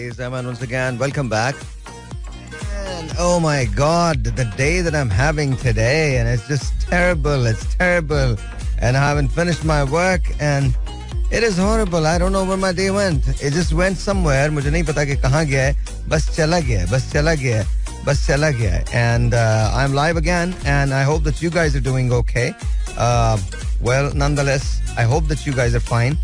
Ladies and gentlemen, once again, welcome back. And oh my God, the day that I'm having today, and it's just terrible. It's terrible. And I haven't finished my work, and it is horrible. I don't know where my day went. It just went somewhere. मुझे नहीं पता कि कहाँ गया है. बस चला गया है. And I'm live again, and I hope that you guys are doing okay. Well, nonetheless, I hope that you guys are fine.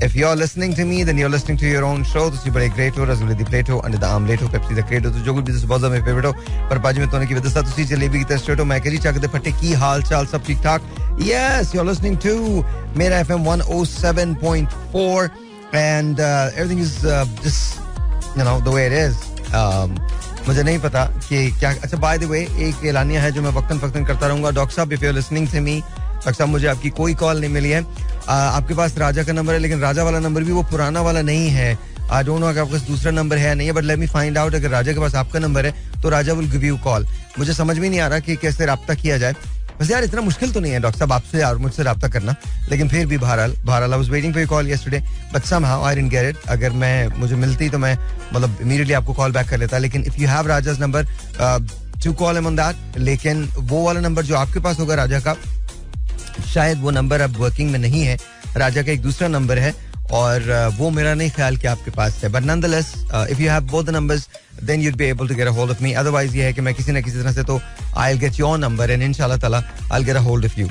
If you're listening to me, then you're listening to your own show. तो सी बड़े great हो रसगुल्ले दी plate हो अंडे the omelette हो Pepsi the crate हो तो जो कुछ भी तुसी बहुत ज़्यादा फेवरेट हो पर पाजी में तोने की वजह से तुसी जलेबी की तरह स्ट्रेट हो मैं करी चाक दे फटे की हाल चाल सब ठीक ठाक. Yes, you're listening to Mera FM 107.4 and everything is just the way it is. मुझे नहीं पता कि क्या. अच्छा, by the way, एक एलानिया है जो मैं वक्तन फक्तन करता रहूंगा. डॉक्टर साहब, if you're listening to me, doctor साहब, मुझे आपकी कोई कॉल नहीं मिली है. आपके पास राजा का नंबर है, लेकिन राजा वाला नंबर भी वो पुराना वाला नहीं है. आई डोंट नो अगर आपके पास दूसरा नंबर है नहीं है, but let me find out. अगर राजा के पास आपका नंबर है तो राजा विल गिव यू कॉल. मुझे समझ में नहीं आ रहा कि कैसे राब्ता किया जाए. बस यार इतना मुश्किल तो नहीं है डॉक्टर साहब आपसे और मुझसे राब्ता करना, लेकिन फिर भी बहरहाल I was waiting for your call yesterday but somehow I didn't get it. अगर मुझे मिलती तो मैं मतलब इमीडिएटली आपको कॉल बैक कर लेता, लेकिन if you have rajas number two call him on that. लेकिन वो वाला नंबर जो आपके पास होगा राजा का, शायद वो नंबर अब वर्किंग में नहीं है. राजा का एक दूसरा नंबर है और वो मेरा नहीं ख्याल कि आपके पास है. But nonetheless if you have both the numbers then you'd be able to get a hold of me. Otherwise ये है कि मैं किसी ना किसी तरह से तो I will get your number and इंशाल्लाह ताला I will get a hold of you.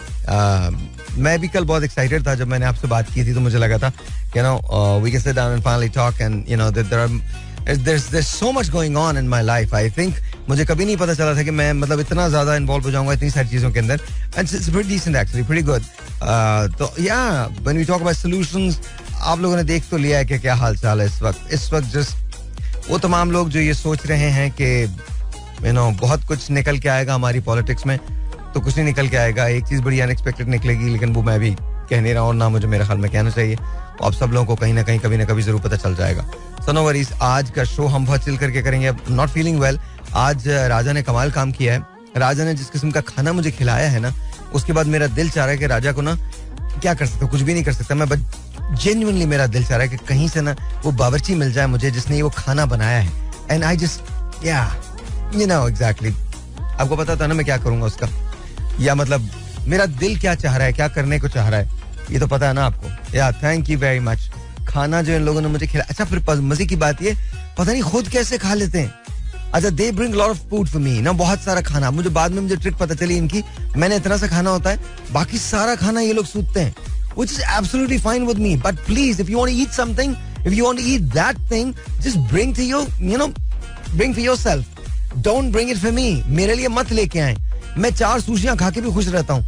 मैं भी कल बहुत एक्साइटेड था जब मैंने आपसे बात की थी, तो मुझे लगा था we can sit down and finally talk and there's so much going on in my life. I think मुझे कभी नहीं पता चला था कि मैं मतलब इतना ज्यादा इन्वॉल्व हो जाऊंगा इतनी सारी चीजों के अंदर. And it's pretty decent actually, pretty good. तो yeah, when we talk about solutions, आप लोगों ने देख तो लिया है कि क्या हाल चाल है इस वक्त जस्ट वो तमाम लोग जो ये सोच रहे हैं कि बहुत कुछ निकल के आएगा हमारी पॉलिटिक्स में, तो कुछ नहीं निकल के आएगा. एक चीज बड़ी अनएक्सपेक्टेड निकलेगी, लेकिन वो मैं भी कह नहीं रहा हूँ, ना मुझे मेरे ख्याल में कहना चाहिए. आप सब लोगों को कहीं ना कहीं कभी ना कभी जरूर पता चल जाएगा. सो नो वरीज, आज का शो हम बहुत चिल करके करेंगे. Not feeling well. आज राजा ने कमाल काम किया है. राजा ने जिस किस्म का खाना मुझे खिलाया है ना, उसके बाद मेरा दिल चाह रहा है कि राजा को ना क्या कर सकता, कुछ भी नहीं कर सकता मैं, बट जेन्युइनली मेरा दिल चाह रहा है कि कहीं से ना वो बावर्ची मिल जाए मुझे जिसने वो खाना बनाया है. एंड आई जस्ट एग्जैक्टली आपको पता था ना मैं क्या करूंगा उसका, या मतलब मेरा दिल क्या चाह रहा है, क्या करने को चाह रहा है, ये तो पता है ना आपको. या थैंक यू वेरी मच. खाना जो इन लोगों ने मुझे खिलाया. अच्छा, फिर मजे की बात ये, पता नहीं खुद कैसे खा लेते हैं. अच्छा, they bring lot of food for me ना, बहुत सारा खाना. मुझे बाद में ट्रिक पता चली इनकी. मैंने इतना सा खाना होता है, बाकी सारा खाना ये लोग सूतते हैं, which is absolutely fine with me. But please, if you want to eat something, if you want to eat that thing, just bring for yourself. Don't bring it for me. मेरे लिए मत लेके आए. मैं 4 सुशियां खा के भी खुश रहता हूँ,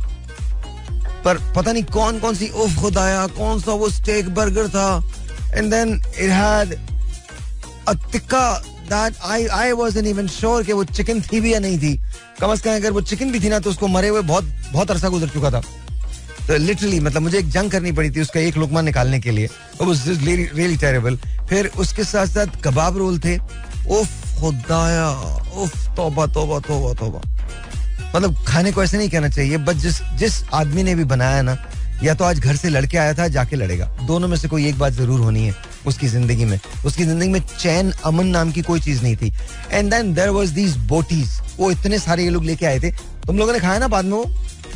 पर पता नहीं कौन कौन सी उफ खुदाया कौन सा वो स्टेक बर्गर था. And then it had a tikka that I wasn't even sure कि वो चिकन थी भी या नहीं थी. कम से कम अगर वो चिकन भी थी ना, तो उसको मरे हुए बहुत बहुत अरसा गुजर चुका था. तो लिटरली मतलब मुझे एक जंग करनी पड़ी थी उसका एक लुकमा निकालने के लिए. It was just really terrible. फिर उसके साथ साथ कबाब रोल थे. उफ खुदाया, उफ तौबा तौबा तौबा तौबा. मतलब खाने को ऐसे नहीं कहना चाहिए, बट जिस आदमी ने भी बनाया ना, या तो आज घर से लड़के आया था, जाके लड़ेगा. दोनों में से कोई एक बात जरूर होनी है उसकी जिंदगी में. उसकी जिंदगी में चैन अमन नाम की कोई चीज नहीं थी. And then there was these booties. वो इतने सारे ये लोग लेके आए थे. तुम लोगों ने खाया ना बाद में? वो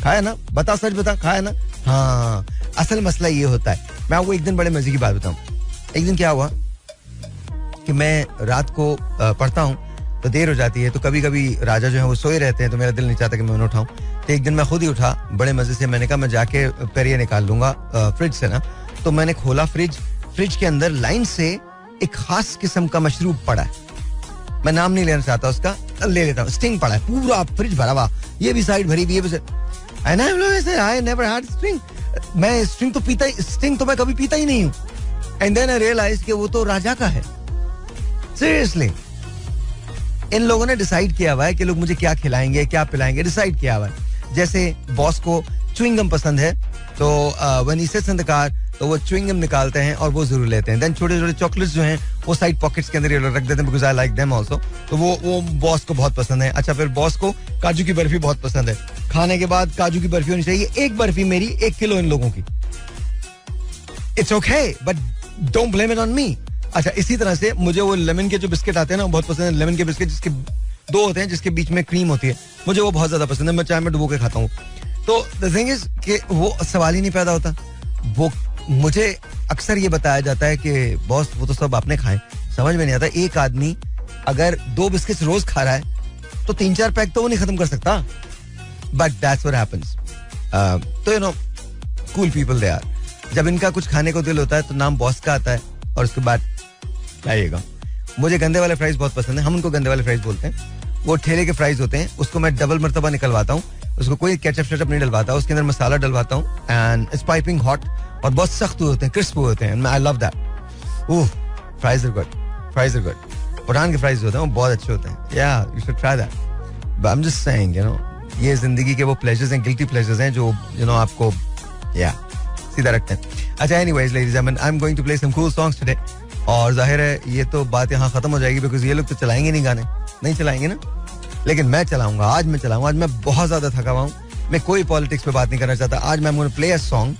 खाया ना? बता, सच बता, खाया ना? हाँ. असल मसला ये होता है. मैं आपको एक दिन बड़े मजे की बात बताऊं. एक दिन क्या हुआ कि मैं रात को पढ़ता हूँ तो देर हो जाती है, तो कभी कभी राजा जो है वो सोए रहते हैं, तो मेरा दिल नहीं चाहता कि मैं उन्हें उठाऊं. तो एक दिन मैं खुद ही उठा बड़े मजे से. मैंने कहा मैं जाके पेरिया निकाल लूंगा फ्रिज से ना. तो मैंने खोला फ्रिज के अंदर लाइन से एक खास किस्म का मशरूब पड़ा है. मैं नाम नहीं लेना चाहता उसका, ले लेता हूँ. स्टिंग पड़ा है, पूरा फ्रिज भरा हुआ, ये भी साइड भरी हुई है. I never had sting. मैं स्टिंग तो मैं कभी पीता ही नहीं हूँ. एंड देन आई रियलाइज कि वो तो राजा का है. सीरियसली इन लोगों ने डिसाइड किया हुआ है कि लोग मुझे क्या खिलाएंगे, क्या पिलाएंगे, डिसाइड किया हुआ है. जैसे बॉस को च्युइंगम पसंद है, तो when he sits in the car, तो वो च्युइंगम निकालते हैं और वो जरूर लेते हैं. देन छोटे छोटे चॉकलेट्स जो हैं वो साइड पॉकेट्स के अंदर रख देते हैं, because I like them also. तो वो बॉस को बहुत पसंद है. अच्छा, फिर बॉस को काजू की बर्फी बहुत पसंद है. खाने के बाद काजू की बर्फी होनी चाहिए. एक बर्फी मेरी 1 किलो इन लोगों की. It's okay, but don't blame it on me. अच्छा, इसी तरह से मुझे वो लेमन के जो बिस्किट आते हैं ना, बहुत पसंद है. लेमन के बिस्किट जिसके दो होते हैं, जिसके बीच में क्रीम होती है, मुझे वो बहुत ज्यादा पसंद है. मैं चाय में डुबो के खाता हूँ. तो द थिंग इज कि वो सवाल ही नहीं पैदा होता. वो मुझे अक्सर ये बताया जाता है कि बॉस वो तो सब आपने खाए. समझ में नहीं आता, एक आदमी अगर 2 बिस्किट रोज खा रहा है तो 3-4 पैक तो वो नहीं खत्म कर सकता. But that's what happens. तो you know, cool people they are. जब इनका कुछ खाने को दिल होता है तो नाम बॉस का आता है और उसके बाद आइएगा. मुझे गंदे वाले फ्राइज बहुत पसंद है. हम उनको गंदे वाले फ्राइज बोलते हैं. वो ठेले के फ्राइज होते हैं, उसको मैं डबल मर्तबा निकलवाता हूँ. उसको कोई केचप शेचप नहीं डलवाता, उसके अंदर मसाला डलवाता हूँ. एंड इट्स पाइपिंग हॉट और बहुत सख्त होते हैं, क्रिस्प होते हैं. I love that. Oh, fries are good, fries are good. पुरान के फ्राइज होते हैं वो बहुत अच्छे होते हैं. या you should try that. But I am just saying, you know, ये जिंदगी के वो प्लेजर्स हैं, गिल्टी प्लेजर्स हैं जो यू नो आपको या सीधा रखते हैं. अच्छा, anyways ladies and I am going to play some cool songs today. और जाहिर है ये तो बात यहाँ खत्म हो जाएगी बिकॉज ये लोग तो चलाएंगे नहीं गाने, नहीं चलाएंगे ना. लेकिन मैं चलाऊंगा, आज मैं चलाऊंगा. आज मैं बहुत ज्यादा थका हुआ हूँ. मैं कोई पॉलिटिक्स पे बात नहीं करना चाहता. आज मैं play a song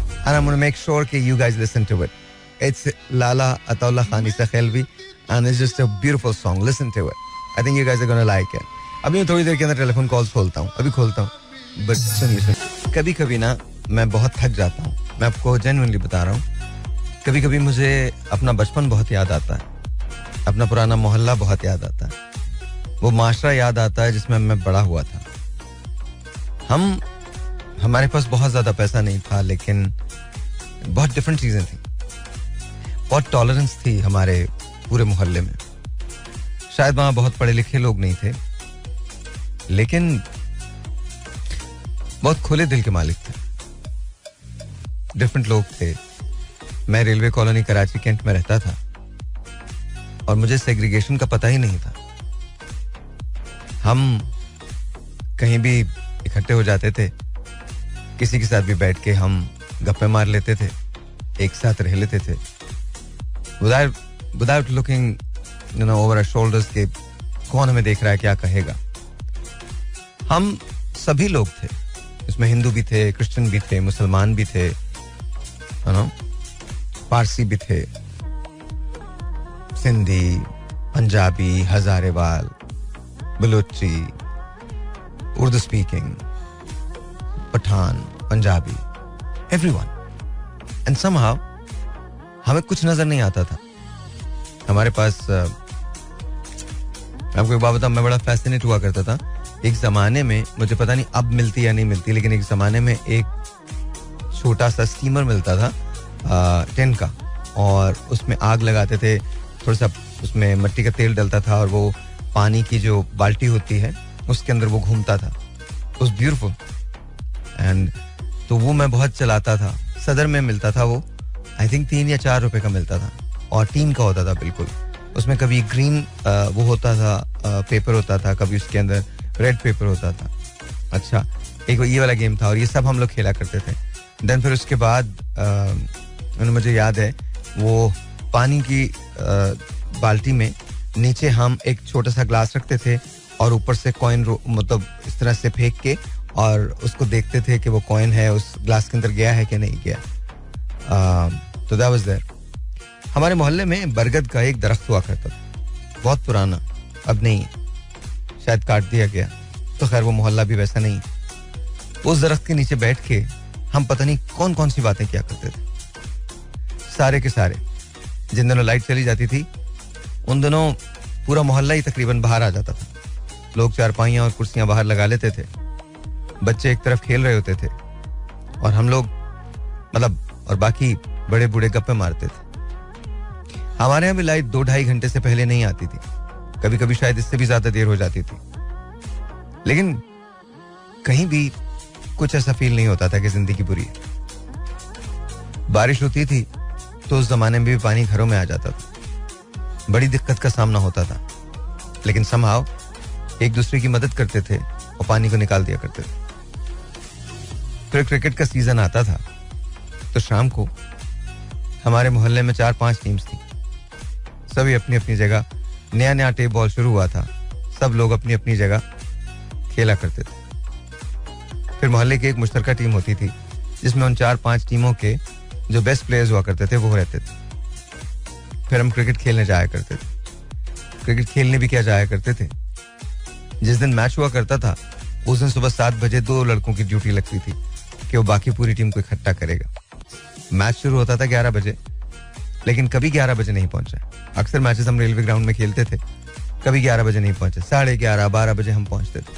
and I am gonna make sure कि you guys listen to it. It's Lala Ataullah Khan Esa Khelvi and it's just a beautiful song. Listen to it. I think you guys are gonna like it. अभी मैं थोड़ी देर के अंदर telephone calls खोलता हूँ, अभी खोलता हूँ. बट सुनिए, कभी कभी ना मैं बहुत थक जाता हूँ. मैं आपको जेन्युइनली बता रहा हूँ. कभी कभी मुझे अपना बचपन बहुत याद आता है, अपना पुराना मोहल्ला बहुत याद आता है, वो माशरा याद आता है जिसमें मैं बड़ा हुआ था. हमारे पास बहुत ज्यादा पैसा नहीं था, लेकिन बहुत डिफरेंट चीजें थी. बहुत टॉलरेंस थी हमारे पूरे मोहल्ले में. शायद वहां बहुत पढ़े लिखे लोग नहीं थे, लेकिन बहुत खुले दिल के मालिक थे. डिफरेंट लोग थे. मैं रेलवे कॉलोनी कराची कैंट में रहता था और मुझे सेग्रीगेशन का पता ही नहीं था. हम कहीं भी इकट्ठे हो जाते थे, किसी के साथ भी बैठ के हम गप्पे मार लेते थे, एक साथ रह लेते थे, without looking you know over our shoulders के कौन हमें देख रहा है, क्या कहेगा. हम सभी लोग थे, इसमें हिंदू भी थे, क्रिश्चियन भी थे, मुसलमान भी थे, यू नो, पारसी भी थे, Sindhi, Punjabi, Hazarewal, Balochi, Urdu speaking, Pathan, Punjabi, everyone. And somehow हमें कुछ नजर नहीं आता था. हमारे पास आपको एक बात बताऊं, मैं बड़ा फैसिनेट हुआ करता था. एक जमाने में, मुझे पता नहीं अब मिलती या नहीं मिलती, लेकिन एक जमाने में एक छोटा सा स्टीमर मिलता था टिन का, और उसमें आग लगाते थे, थोड़ा सा उसमें मिट्टी का तेल डलता था और वो पानी की जो बाल्टी होती है उसके अंदर वो घूमता था. उस ब्यूटीफुल. एंड तो वो मैं बहुत चलाता था. सदर में मिलता था वो, आई थिंक 3 या 4 रुपए का मिलता था और टीन का होता था बिल्कुल. उसमें कभी ग्रीन वो होता था, पेपर होता था, कभी उसके अंदर रेड पेपर होता था. अच्छा, एक ये वाला गेम था और ये सब हम लोग खेला करते थे. देन फिर उसके बाद मुझे याद है वो पानी की बाल्टी में नीचे हम एक छोटा सा ग्लास रखते थे और ऊपर से कॉइन मतलब इस तरह से फेंक के और उसको देखते थे कि वो कॉइन है उस ग्लास के अंदर गया है कि नहीं गया. तो दैट वाज देयर. हमारे मोहल्ले में बरगद का एक दरख्त हुआ करता था, बहुत पुराना, अब नहीं है, शायद काट दिया गया. तो खैर वो मोहल्ला भी वैसा नहीं. उस दरख्त के नीचे बैठ के हम पता नहीं कौन कौन सी बातें किया करते थे. सारे के सारे. जिन दिनों लाइट चली जाती थी उन दिनों पूरा मोहल्ला ही तकरीबन बाहर आ जाता था. लोग चारपाइयां और कुर्सियां बाहर लगा लेते थे, बच्चे एक तरफ खेल रहे होते थे और हम लोग मतलब और बाकी बड़े बूढ़े गप्पे मारते थे. हमारे यहाँ भी लाइट 2-2.5 घंटे से पहले नहीं आती थी, कभी कभी शायद इससे भी ज्यादा देर हो जाती थी. लेकिन कहीं भी कुछ ऐसा फील नहीं होता था कि जिंदगी बुरी है. बारिश होती थी तो उस जमाने में भी पानी घरों में आ जाता था, बड़ी दिक्कत का सामना होता था. लेकिन समहाउ एक दूसरे की मदद करते थे और पानी को निकाल दिया करते थे. फिर क्रिकेट का सीजन आता था तो शाम को हमारे मोहल्ले में 4-5 टीम्स थी, सभी अपनी अपनी जगह. नया नया टेप बॉल शुरू हुआ था, सब लोग अपनी अपनी जगह खेला करते थे. फिर मोहल्ले की एक मुश्तरका टीम होती थी जिसमें उन 4-5 टीमों के जो बेस्ट प्लेयर्स हुआ करते थे वो रहते थे. फिर हम क्रिकेट खेलने जाया करते थे. क्रिकेट खेलने भी क्या जाया करते थे, जिस दिन मैच हुआ करता था उस दिन सुबह 7 बजे 2 लड़कों की ड्यूटी लगती थी कि वो बाकी पूरी टीम को इकट्ठा करेगा. मैच शुरू होता था 11 बजे, लेकिन कभी 11 बजे नहीं पहुंचा. अक्सर मैचेस हम रेलवे ग्राउंड में खेलते थे, कभी 11 बजे नहीं पहुंचे. 11:30 12 बजे हम पहुंचते थे.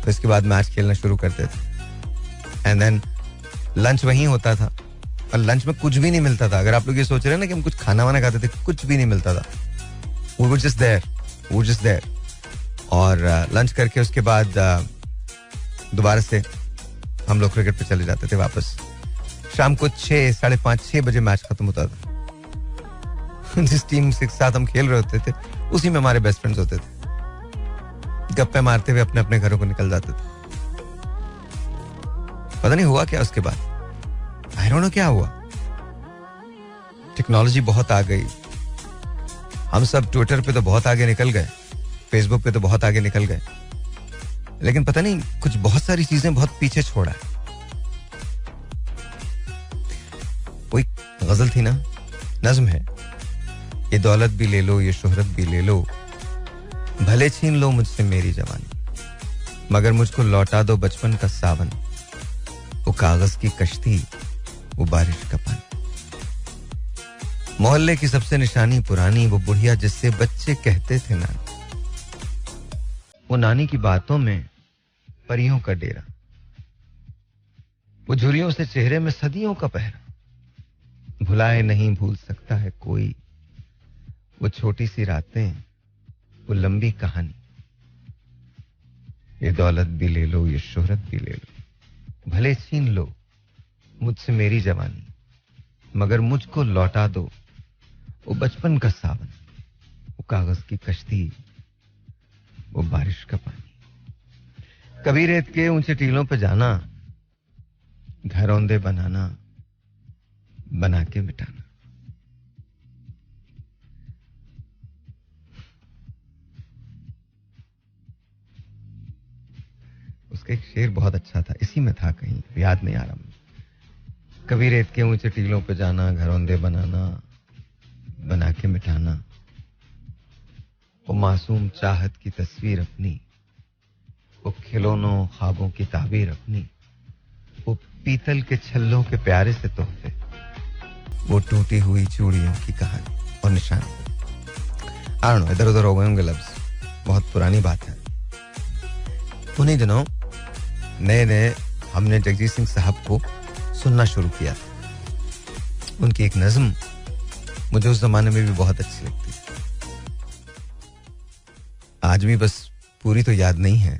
तो इसके बाद मैच खेलना शुरू करते थे. एंड देन लंच वहीं होता था, और लंच में कुछ भी नहीं मिलता था. अगर आप लोग ये सोच रहे हैं ना कि हम कुछ खाना वाना खाते थे, कुछ भी नहीं मिलता था. We were just there. और लंच करके उसके बाद दोबारा से हम लोग क्रिकेट पे चले जाते थे वापस. शाम को 6 5:30 6 बजे मैच खत्म होता था. जिस टीम के साथ हम खेल रहे होते थे उसी में हमारे बेस्ट फ्रेंड्स होते थे. गप्पे मारते हुए अपने अपने घरों को निकल जाते थे. पता नहीं हुआ क्या उसके बाद, आई डोंट नो क्या हुआ. टेक्नोलॉजी बहुत आ गई, हम सब ट्विटर पे तो बहुत आगे निकल गए, फेसबुक पे तो बहुत आगे निकल गए, लेकिन पता नहीं कुछ बहुत सारी चीजें बहुत पीछे छोड़ा है. कोई गजल थी ना, नज्म है, ये दौलत भी ले लो, ये शोहरत भी ले लो, भले छीन लो मुझसे मेरी जवानी, मगर मुझको लौटा दो बचपन का सावन, वो कागज की कश्ती, वो बारिश का पानी. मोहल्ले की सबसे निशानी पुरानी, वो बुढ़िया जिससे बच्चे कहते थे नानी, वो नानी की बातों में परियों का डेरा, वो झुर्रियों से चेहरे में सदियों का पहरा, भुलाए नहीं भूल सकता है कोई, वो छोटी सी रातें, वो लंबी कहानी, ये दौलत भी ले लो, ये शोहरत भी ले लो, भले छीन लो मुझसे मेरी जवानी, मगर मुझको लौटा दो वो बचपन का सावन, वो कागज की कश्ती, वो बारिश का पानी. कभी रेत के ऊंचे टीलों पे जाना, घरौंदे बनाना, बना के मिटाना. उसका एक शेर बहुत अच्छा था, इसी में था कहीं, याद नहीं आ रहा. कभी रेत के ऊंचे टीलों पे जाना, घरौंदे बनाना, बना के मिटाना, वो मासूम चाहत की तस्वीर अपनी, वो खिलौनों ख्वाबों की ताबीर अपनी, वो पीतल के छल्लों के प्यारे से तोहफे, वो टूटी हुई चूड़ियों की कहानी और निशान. I don't know, इधर उधर हो गए होंगे लफ्ज, बहुत पुरानी बात है. उन्हीं दिनों नए नए हमने जगजीत सिंह साहब को सुनना शुरू किया. उनकी एक नज्म मुझे उस जमाने में भी बहुत अच्छी लगती है. आज भी बस पूरी तो याद नहीं है,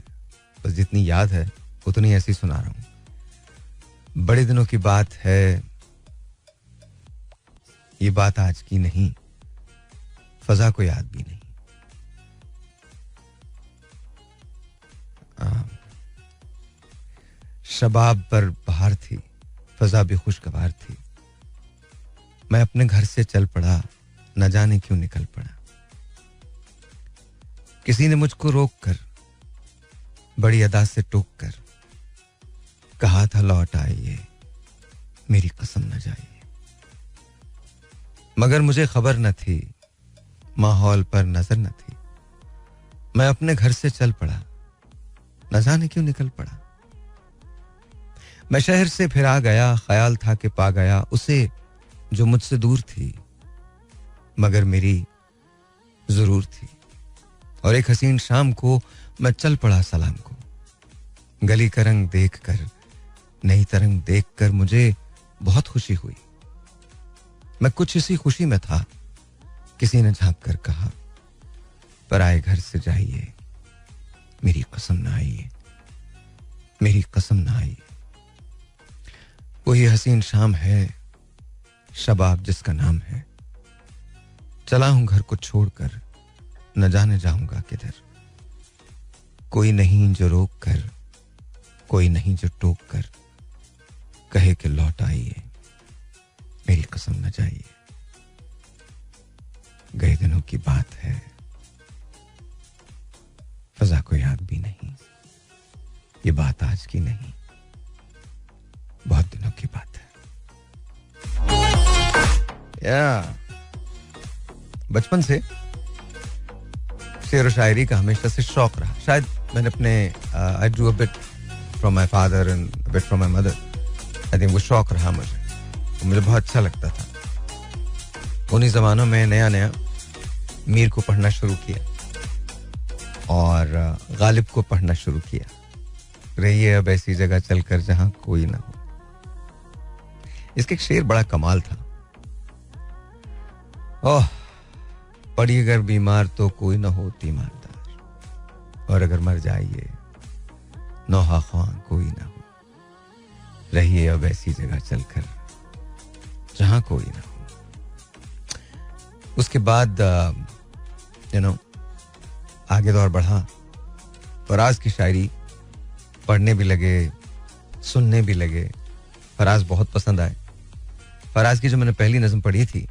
बस जितनी याद है उतनी ऐसी सुना रहा हूं. बड़े दिनों की बात है, ये बात आज की नहीं, फजा को याद भी नहीं. शबाब पर बहार थी, फजा भी खुशगवार थी, मैं अपने घर से चल पड़ा, न जाने क्यों निकल पड़ा. किसी ने मुझको रोक कर, बड़ी अदा से टोक कर, कहा था लौट आइए, मेरी कसम न जाइए. मगर मुझे खबर न थी, माहौल पर नजर न थी, मैं अपने घर से चल पड़ा, न जाने क्यों निकल पड़ा. मैं शहर से फिर आ गया, ख्याल था कि पा गया उसे जो मुझसे दूर थी, मगर मेरी जरूर थी. और एक हसीन शाम को मैं चल पड़ा सलाम को, गली का रंग देख कर, नई तरंग देख कर मुझे बहुत खुशी हुई. मैं कुछ इसी खुशी में था, किसी ने झांक कर कहा, पर आए घर से जाइए, मेरी कसम ना आइए, मेरी कसम ना आइए. वही हसीन शाम है, शबाब जिसका नाम है, चला हूं घर को छोड़कर, न जाने जाऊंगा किधर. कोई नहीं जो रोक कर, कोई नहीं जो टोक कर, कहे कि लौट आइए, मेरी कसम न जाइए. गए दिनों की बात है, फजा को याद भी नहीं, ये बात आज की नहीं, बहुत दिनों की बात है. बचपन से शेर व शायरी का हमेशा से शौक रहा. शायद मैंने अपने I drew a bit from my father and a bit from my mother. I think वो शौक रहा मुझे बहुत अच्छा लगता था. उन्हीं जमानों में नया नया मीर को पढ़ना शुरू किया और गालिब को पढ़ना शुरू किया. रहिए अब ऐसी जगह चलकर जहां कोई ना हो. इसके एक शेर बड़ा कमाल था. ओह, पड़ी अगर बीमार तो कोई ना हो तीमारदार, और अगर मर जाइए नौहा ख्वां कोई ना हो. रहिए अब ऐसी जगह चलकर जहां कोई ना हो. उसके बाद आगे दौर बढ़ा. फराज की शायरी पढ़ने भी लगे, सुनने भी लगे. फराज बहुत पसंद आए. फराज की जो मैंने पहली नज़म पढ़ी थी,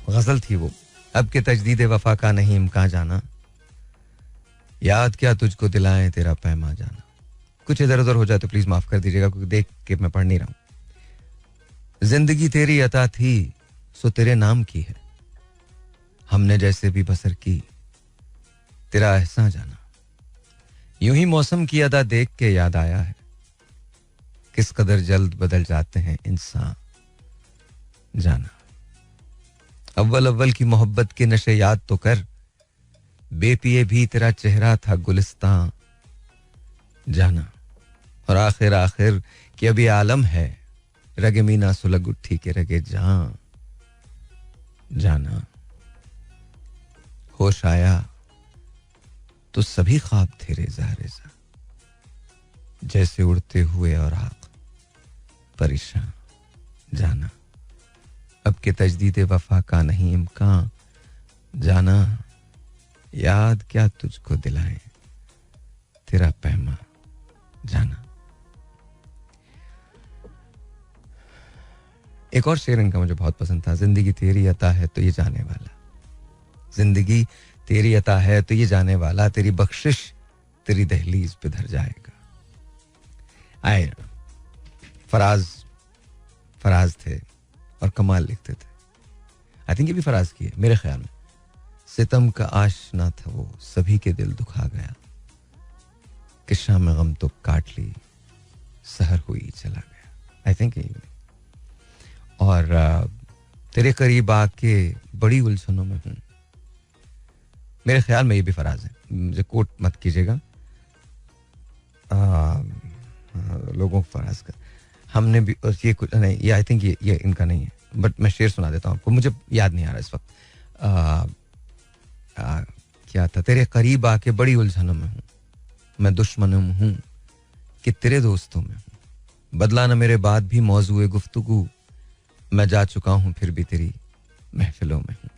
गजल थी वो, अब के तजदीद वफा का नहीं इम्कान जाना, याद क्या तुझको दिलाएं तेरा पैमा जाना. कुछ इधर उधर हो जाए तो प्लीज माफ कर दीजिएगा, क्योंकि देख के मैं पढ़ नहीं रहा हूं. जिंदगी तेरी अता थी सो तेरे नाम की है, हमने जैसे भी बसर की तेरा एहसान जाना. यूं ही मौसम की अदा देख के याद आया है, किस कदर जल्द बदल जाते हैं इंसान जाना. अव्वल अव्वल की मोहब्बत के नशे याद तो कर, बेपिए भी तेरा चेहरा था गुलिस्तां जाना. और आखिर आखिर कि अभी आलम है, रगे मीना सुलग उठी के रगे जहां जाना. होश आया तो सभी ख्वाब थे रेजा रेजा, जैसे उड़ते हुए और आग परेशान जाना. अब के तजदीद वफा का नहीं इम्कान जाना, याद क्या तुझको दिलाएं तेरा पैमा जाना. एक और शेर इनका मुझे बहुत पसंद था. जिंदगी तेरी अता है तो ये जाने वाला, जिंदगी तेरी अता है तो ये जाने वाला, तेरी बख्शिश तेरी दहलीज पे धर जाएगा. आए फराज थे और कमाल लिखते थे. आई थिंक ये भी फराज की है मेरे ख्याल में. सितम का आशना था वो, सभी के दिल दुखा गया, कि शाम गम तो काट ली सहर हुई चला गया. आई थिंक और तेरे करीब आके बड़ी उलझनों में हूं. मेरे ख्याल में ये भी फराज है, मुझे कोट मत कीजिएगा लोगों को. फराज का हमने भी ये कुछ नहीं, ये आई थिंक ये इनका नहीं है, बट मैं शेर सुना देता हूँ आपको, मुझे याद नहीं आ रहा इस वक्त. क्या था, तेरे करीब आके बड़ी उलझनों में हूँ, मैं दुश्मनों में हूँ कि तेरे दोस्तों में हूँ, बदला न मेरे बाद भी मौजूए गुफ्तगू, मैं जा चुका हूँ फिर भी तेरी महफिलों में हूँ.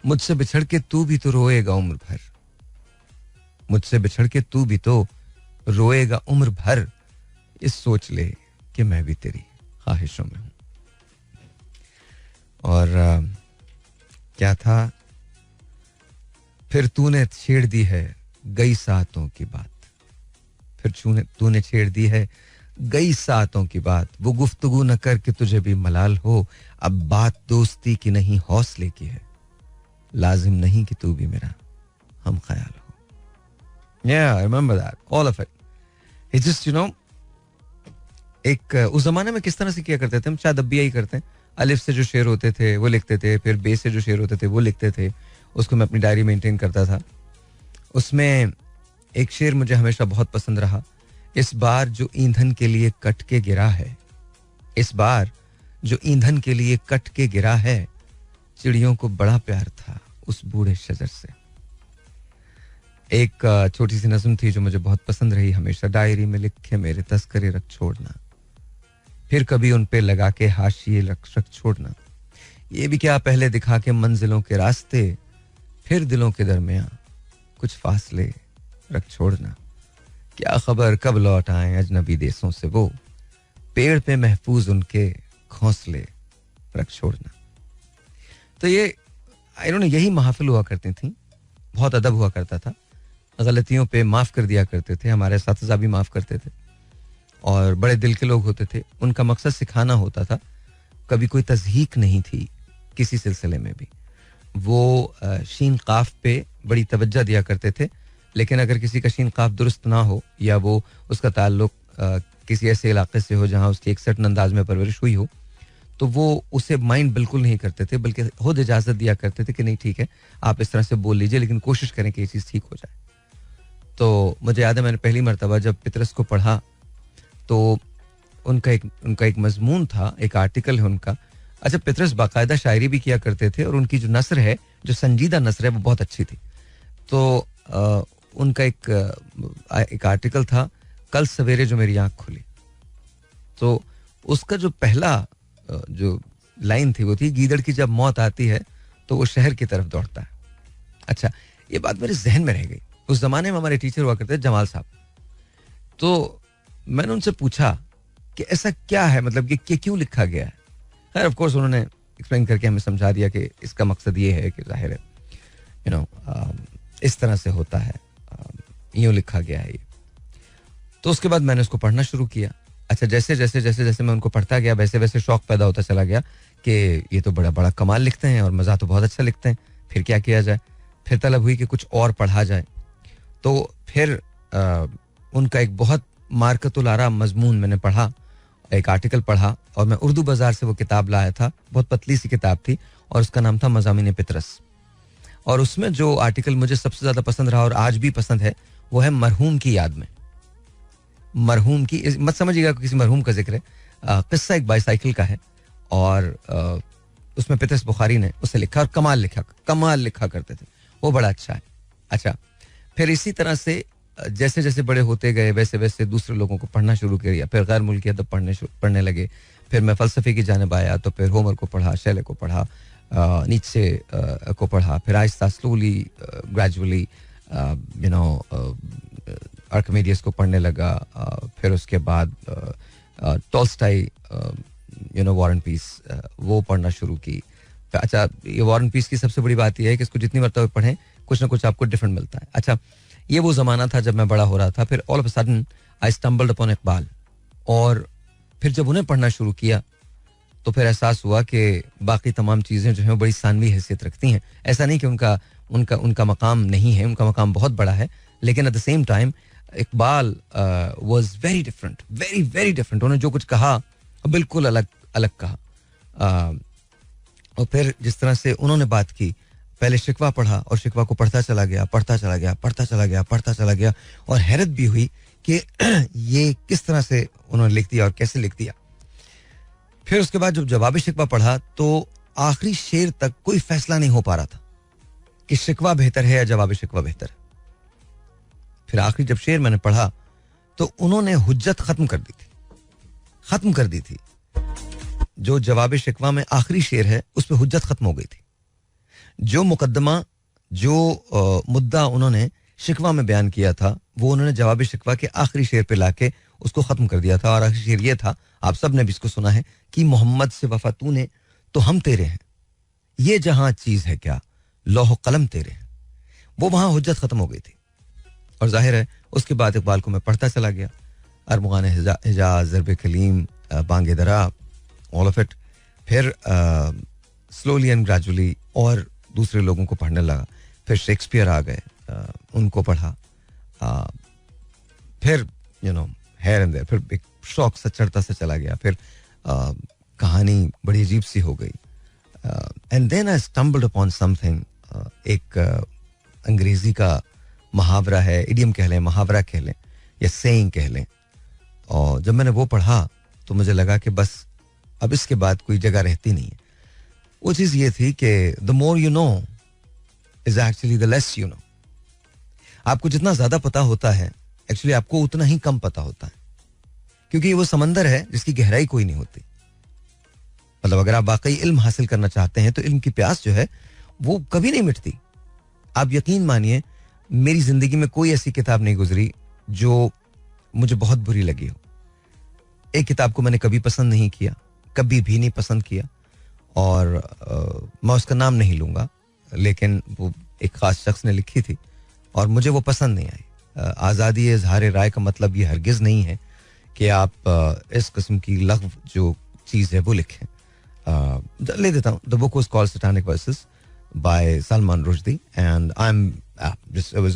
मुझसे बिछड़ के तू भी तो रोएगा उम्र भर, मुझसे बिछड़ के तू भी तो रोएगा उम्र भर, इस सोच ले कि मैं भी तेरी ख्वाहिशों में हूं. और क्या था, फिर तूने छेड़ दी है गई सातों की बात, फिर तूने छेड़ दी है गई सातों की बात, वो गुफ्तगू न कर के तुझे भी मलाल हो, अब बात दोस्ती की नहीं हौसले की है, लाजिम नहीं कि तू भी मेरा हम ख्याल हो. Yeah, I remember that, all of it. It's just, एक उस जमाने में किस तरह से किया करते थे हम, शायद अब भी यही करते हैं. अलिफ से जो शेर होते थे वो लिखते थे, फिर बे से जो शेर होते थे वो लिखते थे. उसको मैं अपनी डायरी मेंटेन करता था. उसमें एक शेर मुझे हमेशा बहुत पसंद रहा. इस बार जो ईंधन के लिए कट के गिरा है, इस बार जो ईंधन के लिए कट के गिरा है, चिड़ियों को बड़ा प्यार था उस बूढ़े शजर से. एक छोटी सी नज़म थी जो मुझे बहुत पसंद रही हमेशा. डायरी में लिखे मेरे तस्करे रख छोड़ना, फिर कभी उन पे लगा के हाशिए रख छोड़ना, ये भी क्या पहले दिखा के मंजिलों के रास्ते, फिर दिलों के दरमियां कुछ फासले रख छोड़ना, क्या खबर कब लौट आए अजनबी देशों से वो, पेड़ पे महफूज उनके घोंसले रख छोड़ना. तो ये आई डोंट नो, यही महफिल हुआ करती थी, बहुत अदब हुआ करता था, गलतियों पे माफ कर दिया करते थे, हमारे साथी भी माफ करते थे, और बड़े दिल के लोग होते थे. उनका मकसद सिखाना होता था, कभी कोई तज़हीक नहीं थी किसी सिलसिले में भी वो शीन काफ पे बड़ी तवज्जो दिया करते थे, लेकिन अगर किसी का शीन काफ दुरुस्त ना हो या वो उसका ताल्लुक किसी ऐसे इलाके से हो जहाँ उसकी एक सर्टन अंदाज में परवरिश हुई हो, तो वो उसे माइंड बिल्कुल नहीं करते थे, बल्कि खुद इजाज़त दिया करते थे कि नहीं ठीक है आप इस तरह से बोल लीजिए, लेकिन कोशिश करें कि ये चीज़ ठीक हो जाए. तो मुझे याद है मैंने पहली मरतबा जब पितरस को पढ़ा तो उनका एक मजमून था, एक आर्टिकल है उनका. अच्छा, पितरस बाकायदा शायरी भी किया करते थे और उनकी जो नस्र है, जो संजीदा नस्र है, वो बहुत अच्छी थी. तो उनका एक आर्टिकल था, कल सवेरे जो मेरी आंख खुली. तो उसका जो पहला जो लाइन थी वो थी, गीदड़ की जब मौत आती है तो वो शहर की तरफ दौड़ता है. अच्छा, ये बात मेरे जहन में रह गई. उस जमाने में हमारे टीचर हुआ करते थे जमाल साहब. तो मैंने उनसे पूछा कि ऐसा क्या है, मतलब कि क्यों लिखा गया है. खैर ऑफ कोर्स उन्होंने एक्सप्लेन करके हमें समझा दिया कि इसका मकसद ये है कि जाहिर है इस तरह से होता है, यूं लिखा गया है ये. तो उसके बाद मैंने उसको पढ़ना शुरू किया. अच्छा, जैसे जैसे जैसे जैसे मैं उनको पढ़ता गया वैसे वैसे शौक पैदा होता चला गया कि ये तो बड़ा बड़ा कमाल लिखते हैं और मज़ा तो बहुत अच्छा लिखते हैं, फिर क्या किया जाए. फिर तलब हुई कि कुछ और पढ़ा जाए. तो फिर उनका एक बहुत मार्कतुल आरा मजमून मैंने पढ़ा, एक आर्टिकल पढ़ा, और मैं उर्दू बाजार से वो किताब लाया था. बहुत पतली सी किताब थी और उसका नाम था मज़ामीन पितरस. और उसमें जो आर्टिकल मुझे सबसे ज़्यादा पसंद रहा और आज भी पसंद है वो है मरहूम की याद में. मरहूम की, मत समझिएगा किसी मरहूम का जिक्र है, किस्सा एक बाईसाइकिल का है और उसमें पितरस बुखारी ने उसे लिखा और कमाल लिखा करते थे, वो बड़ा अच्छा है. अच्छा, फिर इसी तरह से जैसे जैसे बड़े होते गए वैसे वैसे दूसरे लोगों को पढ़ना शुरू किया. फिर गैर मुल्की अदब पढ़ने लगे. फिर मैं फ़लसफ़े की जानिब आया तो फिर होमर को पढ़ा, शेले को पढ़ा, नीचे को पढ़ा. फिर आहिस्ता स्लोली ग्रेजुअली आर्किमिडीज को पढ़ने लगा. फिर उसके बाद टॉल्स्टाई वॉर एंड पीस वो पढ़ना शुरू की. अच्छा, ये वॉर एंड पीस की सबसे बड़ी बात यह है कि इसको जितनी मरतबा पढ़ें कुछ ना कुछ आपको डिफरेंट मिलता है. अच्छा, ये वो ज़माना था जब मैं बड़ा हो रहा था. फिर all of a sudden I stumbled upon Iqbal, और फिर जब उन्हें पढ़ना शुरू किया तो फिर एहसास हुआ कि बाकी तमाम चीज़ें जो हैं बड़ी सानवी हैसियत रखती हैं. ऐसा नहीं कि उनका मकाम नहीं है, उनका मकाम बहुत बड़ा है, लेकिन at the same time Iqbal was very different, very very different. उन्होंने जो कुछ कहा बिल्कुल अलग कहा. और फिर जिस तरह से उन्होंने बात की, पहले शिकवा पढ़ा और शिकवा को पढ़ता चला गया और हैरत भी हुई कि ये किस तरह से उन्होंने लिख दिया और कैसे लिख दिया. फिर उसके बाद जब जवाब शिकवा पढ़ा तो आखिरी शेर तक कोई फैसला नहीं हो पा रहा था कि शिकवा बेहतर है या जवाब शिकवा बेहतर है. फिर आखिरी जब शेर मैंने पढ़ा तो उन्होंने हुज्जत खत्म कर दी थी. जो जवाब शिकवा में आखिरी शेर है उस पर हुज्जत खत्म हो गई थी. जो मुकद्दमा, जो मुद्दा उन्होंने शिकवा में बयान किया था वो उन्होंने जवाब शिकवा के आखिरी शेर पे लाके उसको खत्म कर दिया था. और आखिरी शेर ये था, आप सब ने भी इसको सुना है, कि मोहम्मद से वफा तूने तो हम तेरे हैं, ये जहां चीज है क्या लौह कलम तेरे हैं. वो वहां हुज्जत खत्म हो गई थी. और जाहिर है उसके बाद इकबाल को मैं पढ़ता चला गया. अरमुगान हिजाज, ज़र्ब कलीम, बांगे दरा, ऑल ऑफ इट. फिर स्लोली एंड ग्रेजुअली और दूसरे लोगों को पढ़ने लगा. फिर शेक्सपियर आ गए, उनको पढ़ा. फिर हेयर एंड देयर, फिर एक शौक सा चढ़ता से चला गया. फिर कहानी बड़ी अजीब सी हो गई. And then I stumbled upon something. एक अंग्रेजी का मुहावरा है, इडियम कह लें, मुहावरा कह लें या सेइंग कह लें. और जब मैंने वो पढ़ा तो मुझे लगा कि बस अब इसके बाद कोई जगह रहती नहीं है. वो चीज़ ये थी कि the more you know is actually the less you know. आपको जितना ज़्यादा पता होता है एक्चुअली आपको उतना ही कम पता होता है, क्योंकि वो समंदर है जिसकी गहराई कोई नहीं होती. मतलब अगर आप वाकई इल्म हासिल करना चाहते हैं तो इल्म की प्यास जो है वो कभी नहीं मिटती. आप यकीन मानिए, मेरी जिंदगी में कोई ऐसी किताब नहीं गुजरी जो मुझे बहुत बुरी लगी हो. एक किताब को मैंने कभी पसंद नहीं किया, कभी भी नहीं पसंद किया, और मैं उसका नाम नहीं लूंगा, लेकिन वो एक खास शख्स ने लिखी थी और मुझे वो पसंद नहीं आई. आज़ादी इज़हार राय का मतलब ये हरगिज़ नहीं है कि आप इस किस्म की लग़्व जो चीज़ है वो लिखें. ले देता हूँ. The book was called Satanic Verses by Salman Rushdie, and it was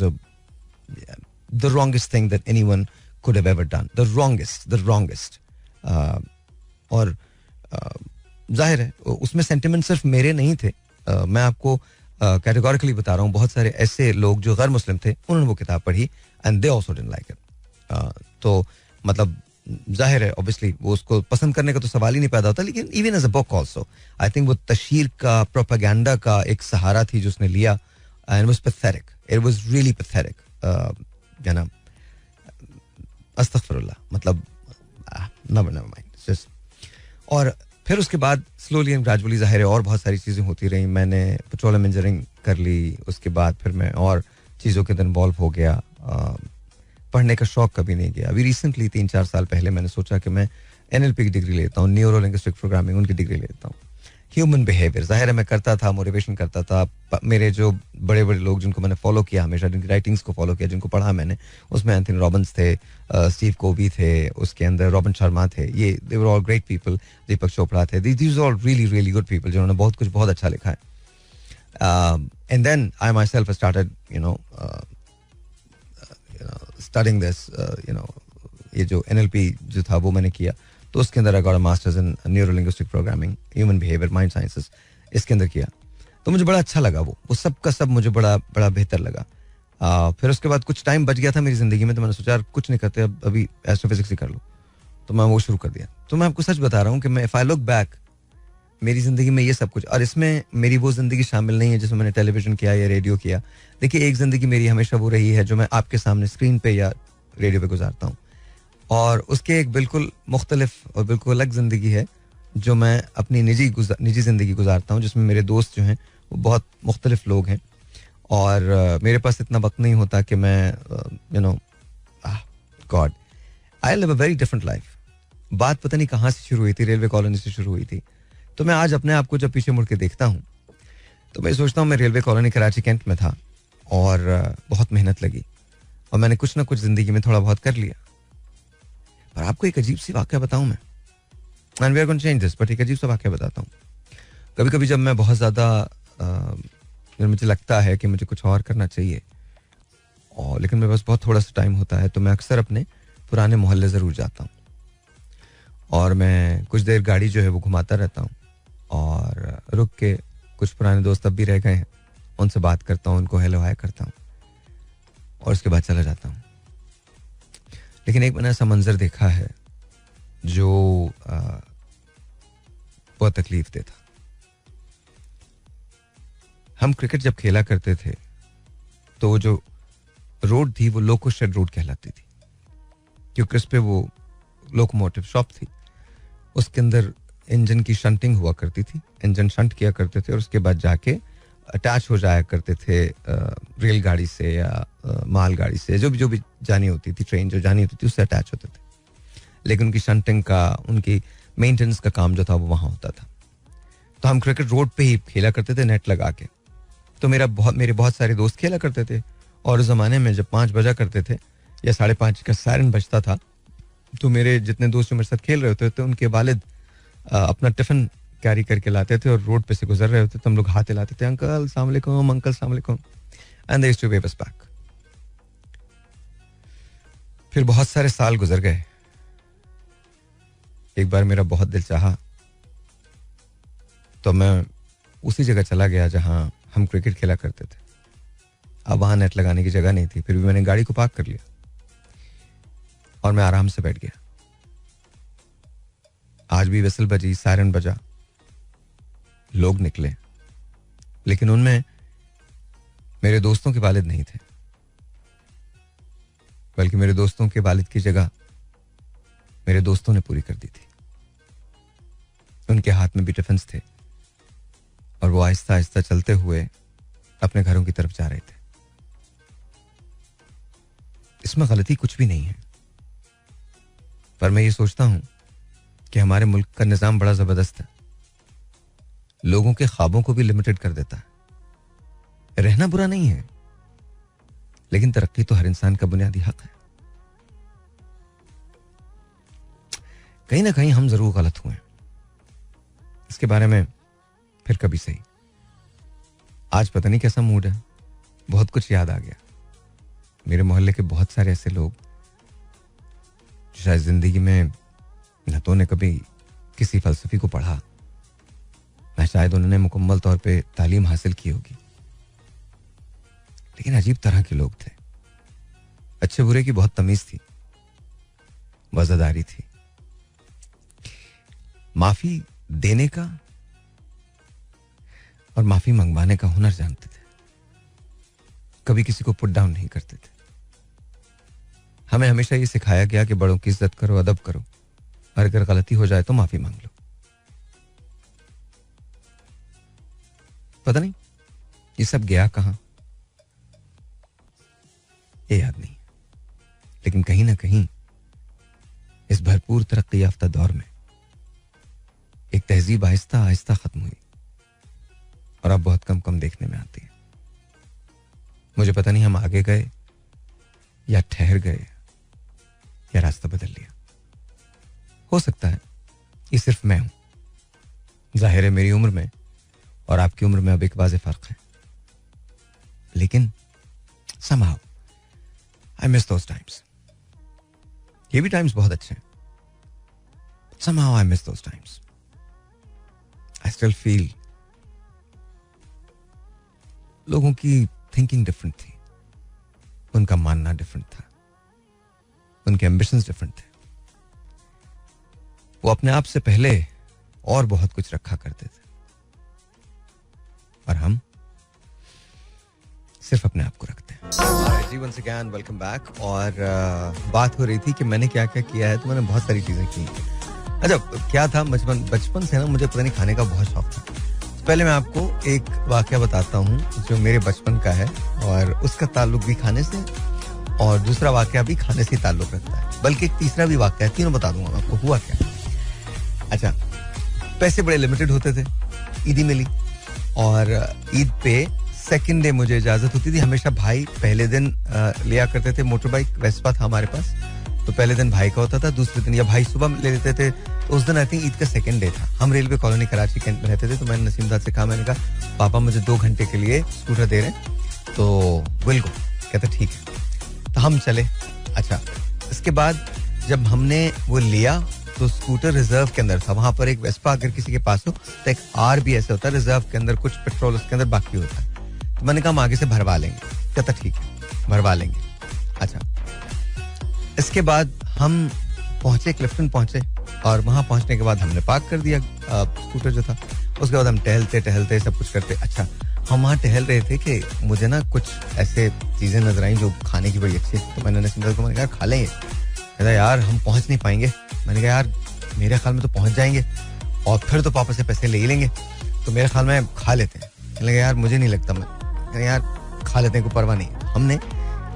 the wrongest thing that anyone could have ever done. The wrongest. और जाहिर है उसमें सेंटिमेंट सिर्फ मेरे नहीं थे. मैं आपको कैटेगोरिकली बता रहा हूँ, बहुत सारे ऐसे लोग जो गैर मुस्लिम थे उन्होंने वो किताब पढ़ी and they also didn't like it. तो मतलब जाहिर है ऑब्वियसली वो उसको पसंद करने का तो सवाल ही नहीं पैदा होता. लेकिन even as a book also I think वो तशहीर का, प्रोपेगेंडा का एक सहारा थी जो उसने लिया, and it was pathetic. It was really pathetic. ना अस्तगफिरुल्लाह, मतलब नेवर माइंड. और फिर उसके बाद स्लोली एंड ग्रेजुअली जाहिर है और बहुत सारी चीज़ें होती रही. मैंने पेट्रोलियम इंजीनियरिंग कर ली, उसके बाद फिर मैं और चीज़ों के अंदर इन्वॉल्व हो गया. पढ़ने का शौक कभी नहीं गया. अभी रिसेंटली 3-4 साल पहले मैंने सोचा कि मैं NLP की डिग्री लेता हूँ, न्यूरो लिंग्विस्टिक प्रोग्रामिंग, उनकी डिग्री लेता हूँ. ह्यूमन बिहेवियर जाहिर है मैं करता था, मोटिवेशन करता था. मेरे जो बड़े बड़े लोग जिनको मैंने फॉलो किया हमेशा, जिनकी राइटिंग्स को फॉलो किया, जिनको पढ़ा मैंने, उसमें एंथनी रॉबिन्स थे, स्टीव कोबी थे, उसके अंदर रॉबिन शर्मा थे. ये they were all great people. Deepak Chopra थे. These all really really good people जिन्होंने बहुत कुछ बहुत अच्छा लिखा है. And then I myself started studying this. ये जो NLP जो था वो मैंने किया, तो उसके अंदर I got a masters in neuro linguistic programming, human behaviour, mind sciences, इसके अंदर किया. तो मुझे बड़ा अच्छा लगा वो सब का सब मुझे बड़ा बड़ा बेहतर लगा. फिर उसके बाद कुछ टाइम बच गया था मेरी जिंदगी में, तो मैंने सोचा यार कुछ नहीं करते, अब अभी एस्ट्रोफिजिक्स ही कर लो. तो मैं वो शुरू कर दिया. तो मैं आपको सच बता रहा हूँ कि मैं इफ आई लुक बैक, मेरी जिंदगी में ये सब कुछ, और इसमें मेरी वो जिंदगी शामिल नहीं है जिसमें मैंने टेलीविजन किया या रेडियो किया. देखिए एक जिंदगी मेरी हमेशा वो रही है जो मैं आपके सामने स्क्रीन पे या रेडियो पे गुजारता हूँ, और उसके एक बिल्कुल मुख्तलिफ और बिल्कुल अलग जिंदगी है जो मैं अपनी निजी जिंदगी गुजारता हूँ, जिसमें मेरे दोस्त जो हैं वो बहुत मुख्तलिफ लोग हैं, और मेरे पास इतना वक्त नहीं होता कि मैं God I live a very different life. बात पता नहीं कहाँ से शुरू हुई थी, रेलवे कॉलोनी से शुरू हुई थी. तो मैं आज अपने आप को जब पीछे मुड़ के देखता हूँ तो मैं सोचता हूँ मैं रेलवे कॉलोनी कराची कैंट में था, और बहुत मेहनत लगी, और मैंने कुछ ना कुछ जिंदगी में थोड़ा बहुत कर लिया. पर आपको एक अजीब सी वाक़या बताऊं मैं, and we are going to change this, but एक अजीब सा वाक़या बताता हूँ. कभी कभी जब मैं बहुत ज़्यादा मुझे लगता है कि मुझे कुछ और करना चाहिए, और लेकिन मेरे पास बहुत थोड़ा सा टाइम होता है, तो मैं अक्सर अपने पुराने मोहल्ले ज़रूर जाता हूँ, और मैं कुछ देर गाड़ी जो है वो घुमाता रहता हूँ, और रुक के कुछ पुराने दोस्त अब भी रह गए हैं उनसे बात करता हूँ, उनको हेलो हाय करता हूँ, और उसके बाद चला जाता हूँ. लेकिन एक मैंने ऐसा मंजर देखा है जो बहुत तकलीफ देता. हम क्रिकेट जब खेला करते थे तो वो जो रोड थी वो लोको शेड रोड कहलाती थी, क्योंकि उस पे वो लोकोमोटिव शॉप थी. उसके अंदर इंजन की शंटिंग हुआ करती थी, इंजन शंट किया करते थे, और उसके बाद जाके अटैच हो जाया करते थे रेलगाड़ी से या मालगाड़ी से, जो भी जानी होती थी, ट्रेन जो जानी होती थी उससे अटैच होते थे. लेकिन उनकी शंटिंग का, उनकी मेंटेनेंस का काम जो था वो वहाँ होता था. तो हम क्रिकेट रोड पे ही खेला करते थे नेट लगा के. तो मेरे बहुत सारे दोस्त खेला करते थे, और उस ज़माने में जब 5 बजा करते थे या 5:30 का सायरन बजता था, तो मेरे जितने दोस्त जो मेरे साथ खेल रहे होते थे उनके वालिद अपना टिफ़िन कैरी करके लाते थे, और रोड पे से गुजर रहे होते तो हम लोग हाथ हिलाते थे, अंकल अस्सलाम वालेकुम, अंकल अस्सलाम वालेकुम, and they used to wave us back. फिर बहुत सारे साल गुजर गए. एक बार मेरा बहुत दिल चाहा तो मैं उसी जगह चला गया जहां हम क्रिकेट खेला करते थे. अब वहां नेट लगाने की जगह नहीं थी, फिर भी मैंने गाड़ी को पार्क कर लिया और मैं आराम से बैठ गया. आज भी विसल बजी, सायरन बजा, लोग निकले, लेकिन उनमें मेरे दोस्तों के वालिद नहीं थे, बल्कि मेरे दोस्तों के वालिद की जगह मेरे दोस्तों ने पूरी कर दी थी. उनके हाथ में भी टिफिन्स थे, और वो आहिस्ता आहिस्ता चलते हुए अपने घरों की तरफ जा रहे थे. इसमें गलती कुछ भी नहीं है, पर मैं ये सोचता हूं कि हमारे मुल्क का निजाम बड़ा जबरदस्त है, लोगों के ख्वाबों को भी लिमिटेड कर देता है. रहना बुरा नहीं है, लेकिन तरक्की तो हर इंसान का बुनियादी हक है. कहीं ना कहीं हम जरूर गलत हुए, इसके बारे में फिर कभी सही. आज पता नहीं कैसा मूड है, बहुत कुछ याद आ गया. मेरे मोहल्ले के बहुत सारे ऐसे लोग जो शायद जिंदगी में न तो ने कभी किसी फलसफी को पढ़ा, न शायद उन्होंने मुकम्मल तौर पे तालीम हासिल की होगी, लेकिन अजीब तरह के लोग थे. अच्छे बुरे की बहुत तमीज थी, वज़ादारी थी, माफी देने का और माफी मंगवाने का हुनर जानते थे. कभी किसी को पुट डाउन नहीं करते थे. हमें हमेशा ये सिखाया गया कि बड़ों की इज्जत करो, अदब करो, और अगर गलती हो जाए तो माफी मांग लो. पता नहीं ये सब गया कहां, ये याद नहीं. लेकिन कहीं ना कहीं इस भरपूर तरक्की याफ्ता दौर में एक तहजीब आहिस्ता आहिस्ता खत्म हुई और अब बहुत कम कम देखने में आती है. मुझे पता नहीं हम आगे गए या ठहर गए या रास्ता बदल लिया. हो सकता है ये सिर्फ मैं हूं. जाहिर है मेरी उम्र में और आपकी उम्र में अब एक वाज़ेह फर्क है, लेकिन somehow I miss those times. ये भी टाइम्स बहुत अच्छे हैं. Somehow I miss those times. I still feel लोगों की थिंकिंग डिफरेंट थी, उनका मानना डिफरेंट था, उनके एम्बिशंस डिफरेंट थे. वो अपने आप से पहले और बहुत कुछ रखा करते थे और हम सिर्फ अपने आप को रखते हैं. जी वंस अगेन वेलकम बैक. और बात हो रही थी कि मैंने क्या क्या किया है. तो मैंने बहुत सारी चीजें की. अच्छा क्या था, बचपन से ना मुझे पता नहीं खाने का बहुत शौक था. पहले मैं आपको एक वाकया बताता हूँ जो मेरे बचपन का है और उसका ताल्लुक भी खाने से, और दूसरा वाकया भी खाने से ताल्लुक रखता है, बल्कि एक तीसरा भी वाकया है. तीनों बता दूंगा मैं आपको हुआ क्या. अच्छा, पैसे बड़े लिमिटेड होते थे. ईदी मिली और ईद पे सेकंड डे मुझे इजाजत होती थी. हमेशा भाई पहले दिन लिया करते थे. मोटर बाइक वेस्पा था हमारे पास, तो पहले दिन भाई का होता था, दूसरे दिन या भाई सुबह ले लेते थे. तो उस दिन आई थिंक ईद का सेकंड डे था. हम रेलवे कॉलोनी कराची कैंट में रहते थे. तो मैंने नसीम दाद से कहा, मैंने कहा पापा मुझे 2 घंटे के लिए स्कूटर दे रहे हैं तो विल गो. कहते ठीक है. तो हम चले. अच्छा, इसके बाद जब हमने वो लिया तो स्कूटर रिजर्व के अंदर था. वहां पर एक वेस्पा अगर किसी के पास हो तो एक आर भी ऐसे होता है रिजर्व के अंदर, कुछ पेट्रोल उसके अंदर बाकी होता है. तो मैंने कहा हम आगे से भरवा लेंगे. कहता ठीक है भरवा लेंगे. अच्छा, इसके बाद हम पहुंचे, क्लिफ्टन पहुंचे और वहां पहुंचने के बाद हमने पार्क कर दिया स्कूटर जो था. उसके बाद हम टहलते टहलते सब कुछ करते. अच्छा, हम वहाँ टहल रहे थे कि मुझे ना कुछ ऐसे चीजें नजर आई जो खाने की बड़ी अच्छी थी. तो मैंने नसीम को मैंने कहा खा लेंगे. कहता यार हम पहुंच नहीं पाएंगे. मैंने कहा यार मेरे ख्याल में तो पहुंच जाएंगे और फिर तो पापा से पैसे ले ही लेंगे, तो मेरे ख्याल में खा लेते हैं. कहने लगा यार मुझे नहीं लगता. मैं यार खा लेते हैं, कोई परवाह नहीं. हमने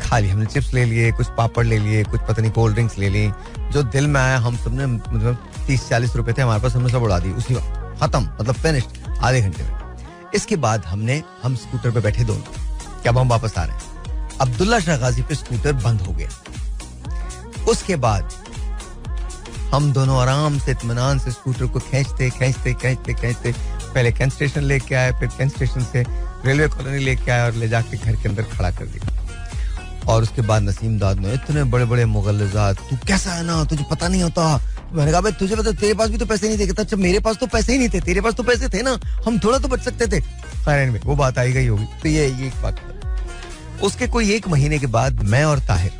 खा ली. हमने चिप्स ले लिए, कुछ पापड़ ले लिए, कुछ पता नहीं कोल्ड ड्रिंक्स ले ली. जो दिल में आया हम सबने, मतलब 30-40 रुपए थे हमारे पास, हमने सब उड़ा दी उसी वक्त. खत्म, मतलब फिनिश्ड आधे घंटे में. इसके बाद हम स्कूटर पे बैठे दोनों कि अब हम वापस आ रहे हैं. अब्दुल्ला शाह गाजी पे स्कूटर बंद हो गया. उसके बाद हम दोनों आराम से इत्मीनान से स्कूटर को खींचते खींचते खींचते खींचते पहले कैंट स्टेशन लेके आए, फिर कैंट स्टेशन से रेलवे कॉलोनी लेके आए और ले जाके घर के अंदर खड़ा कर दिया. और उसके बाद नसीम दाद ने इतने बड़े बड़े मुगल्लज़ात, तू कैसा है ना, तुझे पता नहीं होता. मैंने कहा भाई तुझे पता, तेरे पास भी तो पैसे नहीं थे. कहता अच्छा मेरे पास तो पैसे ही नहीं थे, तेरे पास तो पैसे थे ना, हम थोड़ा तो बच सकते थे. खैर में वो बात आई गई होगी. तो ये एक बात. उसके कोई 1 महीने के बाद मैं और ताहिर,